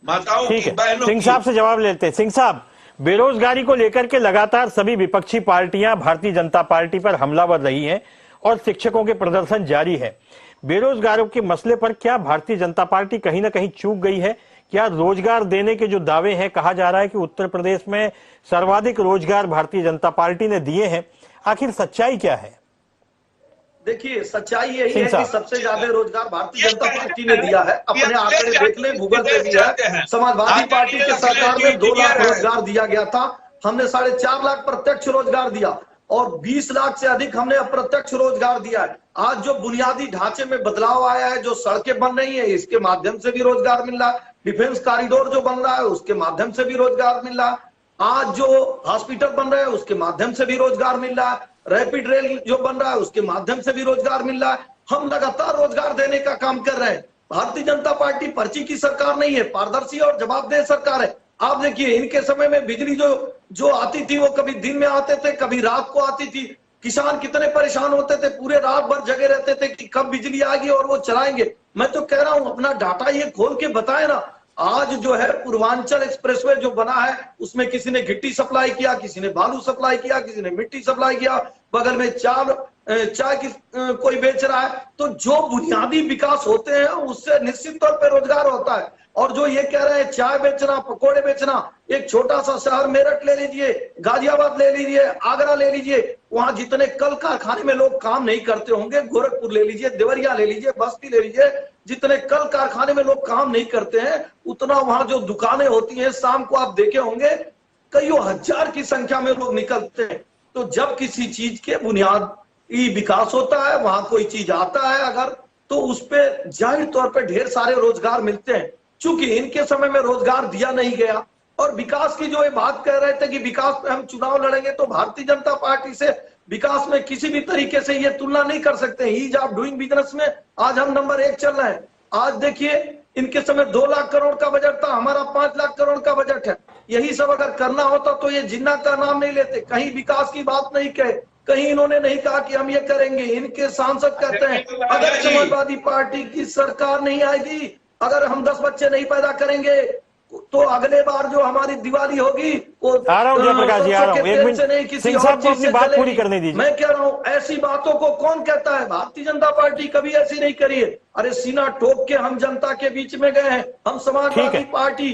माताओं की, बहनों की। सिंह साहब से जवाब लेते हैं। सिंह साहब, बेरोजगारी को लेकर के लगातार सभी विपक्षी पार्टियां भारतीय जनता पार्टी पर हमलावर रही हैं और शिक्षकों के प्रदर्शन जारी है। बेरोजगारों के मसले पर क्या भारतीय जनता पार्टी कहीं ना कहीं चूक गई है? क्या रोजगार देने के जो दावे हैं, कहा जा रहा है कि उत्तर प्रदेश में सर्वाधिक रोजगार भारतीय जनता पार्टी ने दिए हैं, आखिर सच्चाई क्या है? देखिए सच्चाई यही है कि सबसे ज्यादा रोजगार भारतीय जनता पार्टी ने दिया है। अपने आंकड़े देख ले, गूगल पे भी है। समाजवादी पार्टी के सरकार में 2 लाख रोजगार दिया गया था, हमने 4.5 लाख प्रत्यक्ष रोजगार दिया और 20 लाख से अधिक हमने अप्रत्यक्ष रोजगार दिया है। आज जो बुनियादी ढांचे में बदलाव आया है, जो सड़कें बन रही है, इसके माध्यम से भी रोजगार मिल रहा है। डिफेंस कॉरिडोर जो बन रहा है उसके माध्यम से भी रोजगार मिल रहा है। आज जो हॉस्पिटल बन रहे हैं उसके माध्यम से भी रोजगार मिल रहा है। रैपिड रेल जो बन रहा है उसके माध्यम से भी रोजगार मिल रहा है। हम लगातार रोजगार देने का काम कर रहे हैं। भारतीय जनता पार्टी पर्ची की सरकार नहीं है, पारदर्शी और जवाबदेह सरकार है। आप देखिए इनके समय में बिजली जो आती थी वो कभी दिन में आते थे, कभी रात को आती थी। किसान कितने परेशान होते थे, पूरे रात भर जगे रहते थे कि कब बिजली आएगी और वो चलाएंगे। मैं तो कह रहा हूं अपना डाटा ये खोल के बताए ना। आज जो है पूर्वांचल एक्सप्रेसवे जो बना है उसमें किसी ने गिट्टी सप्लाई किया, किसी ने बालू सप्लाई किया, किसी ने मिट्टी सप्लाई किया। बगल में 4 चाय की कोई बेच रहा है, तो जो बुनियादी विकास होते हैं उससे निश्चित तौर पे रोजगार होता है। और जो ये कह रहे हैं चाय बेचना, पकोड़े बेचना, एक छोटा सा शहर मेरठ ले लीजिए, गाजियाबाद ले लीजिए, आगरा ले लीजिए, वहां जितने कल कारखाने में लोग काम नहीं करते होंगे, गोरखपुर ले लीजिए, देवरिया ले लीजिए, बस्ती ले लीजिए, जितने कल कारखाने में लोग काम नहीं करते हैं, उतना वहां जो दुकानें होती हैं शाम को आप देखे होंगे कईयों हजार की संख्या में लोग निकलते हैं। तो जब किसी चीज के बुनियादी विकास होता है, वहां कोई चीज आता है अगर, तो उस पर जाहिर तौर पर ढेर सारे रोजगार मिलते हैं। चूंकि इनके समय में रोजगार दिया नहीं गया, और विकास की जो ये बात कह रहे थे कि विकास में हम चुनाव लड़ेंगे, तो भारतीय जनता पार्टी से विकास में किसी भी तरीके से ये तुलना नहीं कर सकते। ईज ऑफ डूइंग बिजनेस में आज हम नंबर 1 चल रहे हैं। आज देखिए इनके समय 2 लाख करोड़ का बजट था, हमारा 5 लाख करोड़ का बजट है। यही सब अगर करना होता तो ये जिन्ना का नाम नहीं लेते, कहीं विकास की बात नहीं कहे, कहीं इन्होंने नहीं कहा कि हम ये करेंगे। इनके सांसद कहते हैं अगर समाजवादी पार्टी की सरकार नहीं आएगी, अगर हम 10 बच्चे नहीं पैदा करेंगे, तो अगले बार जो हमारी दिवाली होगी वो आ रहा हूं जयप्रकाश जी, आ रहा हूं, 1 मिनट सिंह साहब को अपनी बात पूरी करने दीजिए। मैं कह रहा हूं ऐसी बातों को कौन कहता है? भारतीय जनता पार्टी कभी ऐसी नहीं करी है। अरे सीना ठोक के हम जनता के बीच में गए हैं, हम समाजवादी पार्टी।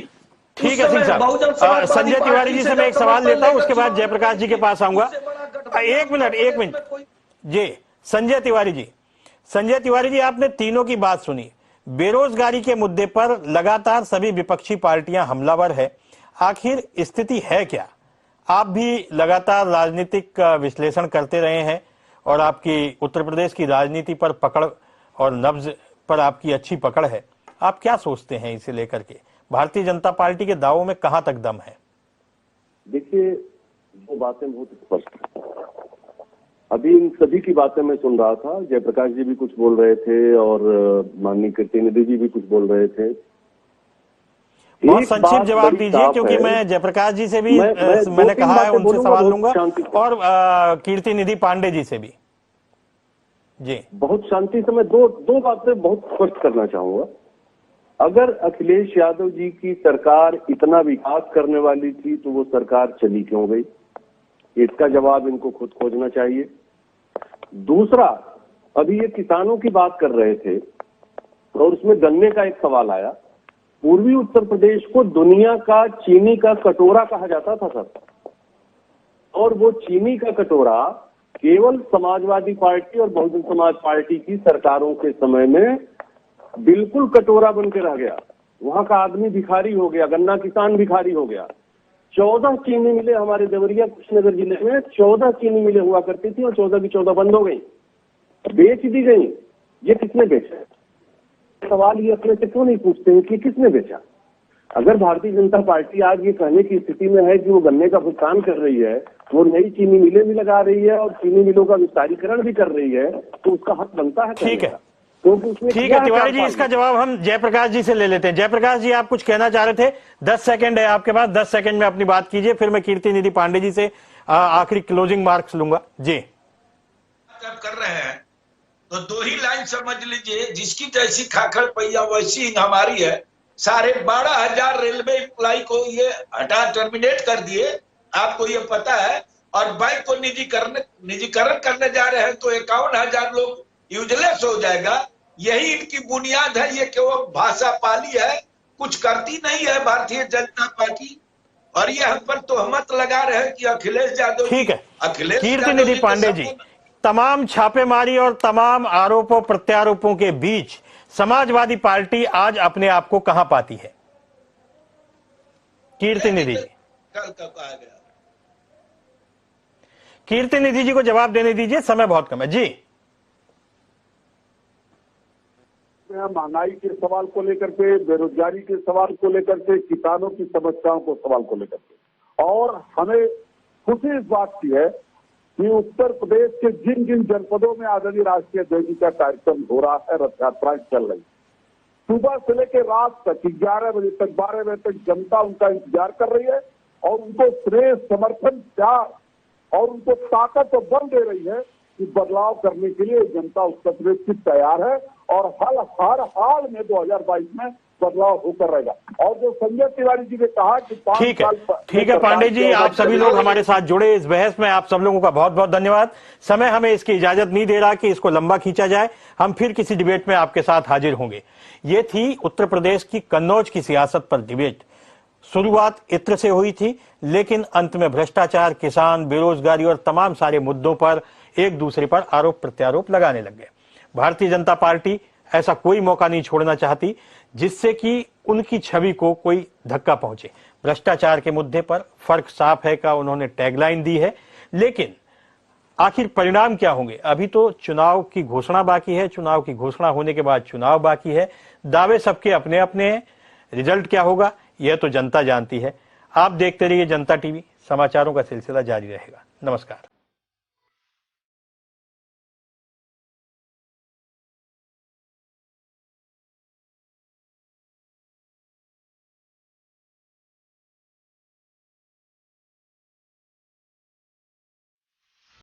ठीक है सिंह साहब, संजय तिवारी जी से मैं एक सवाल लेता हूं, उसके बाद जयप्रकाश जी के पास आऊंगा। 1 मिनट जी, संजय तिवारी जी आपने तीनों की बात सुनी। बेरोजगारी के मुद्दे पर लगातार सभी विपक्षी पार्टियां हमलावर है, आखिर स्थिति है क्या? आप भी लगातार राजनीतिक विश्लेषण करते रहे हैं और आपकी उत्तर प्रदेश की राजनीति पर पकड़ और नब्ज पर आपकी अच्छी पकड़ है। आप क्या सोचते हैं इसे लेकर के? भारतीय जनता पार्टी के दावों में कहां तक दम है? देखिए, वो बातें बहुत स्पष्ट है। अभी इन सभी की बातें मैं सुन रहा था, जयप्रकाश जी भी कुछ बोल रहे थे और माननीय कीर्ति निधि जी भी कुछ बोल रहे थे। बहुत संक्षिप्त जवाब दीजिए, क्योंकि मैं जयप्रकाश जी से भी मैंने कहा है उनसे सवाल लूंगा, और कीर्ति निधि पांडे जी से भी। जी बहुत शांति से मैं दो बातें बहुत स्पष्ट करना चाहूंगा। अगर अखिलेश यादव जी की सरकार इतना विकास करने वाली थी तो वो सरकार चली क्यों गई? इसका जवाब इनको खुद खोजना चाहिए। दूसरा, अभी ये किसानों की बात कर रहे थे और उसमें गन्ने का एक सवाल आया। पूर्वी उत्तर प्रदेश को दुनिया का चीनी का कटोरा कहा जाता था सर, और वो चीनी का कटोरा केवल समाजवादी पार्टी और बहुजन समाज पार्टी की सरकारों के समय में बिल्कुल कटोरा बन के रह गया। वहां का आदमी भिखारी हो गया, गन्ना किसान भिखारी हो गया। 14 चीनी मिलें हमारे देवरिया कुशीनगर जिले में 14 चीनी मिलें हुआ करती थी और 14 की 14 बंद हो गई, बेच दी गई। ये किसने बेचा? सवाल ये अपने से क्यों नहीं पूछते हैं कि किसने बेचा? अगर भारतीय जनता पार्टी आज ये कहने की स्थिति में है कि वो गन्ने का भुगतान कर रही है, वो नई चीनी मिलें भी लगा रही है और चीनी मिलों का विस्तारीकरण भी कर रही है, तो उसका हक बनता है। ठीक है, ठीक है तिवारी जी, इसका जवाब हम जयप्रकाश जी से ले लेते हैं। जयप्रकाश जी, आप कुछ कहना चाह रहे थे, 10 सेकंड है आपके पास, 10 सेकंड में अपनी बात कीजिए, फिर मैं कीर्ति निधि पांडे जी से आखिरी क्लोजिंग मार्क्स लूंगा। जी जब कर रहे हैं तो 2 ही लाइन समझ लीजिए, जिसकी जैसी खाखड़ पैया वैसी हमारी है। 12,500 रेलवे एम्प्लॉय को ये हटा टर्मिनेट कर दिए, आपको ये पता है। और बैंक को निजीकरण करने जा रहे हैं तो 51,000 लोग यूजलेस हो जाएगा। यही इनकी बुनियाद है। ये केवल भाषा पाली है, कुछ करती नहीं है भारतीय जनता पार्टी। और ये हम पर तोहमत लगा रहे हैं कि अखिलेश यादव। ठीक है, कीर्ति निधि पांडे जी, तमाम छापेमारी और तमाम आरोपों प्रत्यारोपों के बीच समाजवादी पार्टी आज अपने आप को कहां पाती है? कीर्ति निधि जी, कल कहा गया। कीर्ति निधि जी को जवाब देने दीजिए, समय बहुत कम है। जी, महंगाई के सवाल को लेकर के, बेरोजगारी के सवाल को लेकर के, किसानों की समस्याओं को सवाल को लेकर के, और हमें खुशी इस बात की है कि उत्तर प्रदेश के जिन जिन जनपदों में आजादी राष्ट्रीय ध्वज का कार्यक्रम हो रहा है, रथ यात्राएं चल रही, सुबह से लेकर रात तक 11 बजे तक 12 बजे तक जनता उनका इंतजार कर रही है और उनको प्रेम, समर्थन, प्यार और उनको ताकत और बल दे रही है कि बदलाव करने के लिए जनता उत्तर प्रदेश की तैयार है। और हर हाल में 2022 में बदलाव होकर रहेगा। और जो संजय तिवारी जी ने कहा कि 5 ठीक है, साल ठीक है पांडे जी, आप सभी लोग हमारे साथ जुड़े इस बहस में, आप सब लोगों का बहुत बहुत धन्यवाद। समय हमें इसकी इजाजत नहीं दे रहा कि इसको लंबा खींचा जाए, हम फिर किसी डिबेट में आपके साथ हाजिर होंगे। ये थी उत्तर प्रदेश की कन्नौज की सियासत पर डिबेट। शुरुआत इत्र से हुई थी, लेकिन अंत में भ्रष्टाचार, किसान, बेरोजगारी और तमाम सारे मुद्दों पर एक दूसरे पर आरोप प्रत्यारोप लगाने लग गए। भारतीय जनता पार्टी ऐसा कोई मौका नहीं छोड़ना चाहती जिससे कि उनकी छवि को कोई धक्का पहुंचे। भ्रष्टाचार के मुद्दे पर फर्क साफ है का उन्होंने टैगलाइन दी है, लेकिन आखिर परिणाम क्या होंगे? अभी तो चुनाव की घोषणा बाकी है, चुनाव की घोषणा होने के बाद चुनाव बाकी है। दावे सबके अपने अपने हैं, रिजल्ट क्या होगा यह तो जनता जानती है। आप देखते रहिए जनता टीवी, समाचारों का सिलसिला जारी रहेगा। नमस्कार।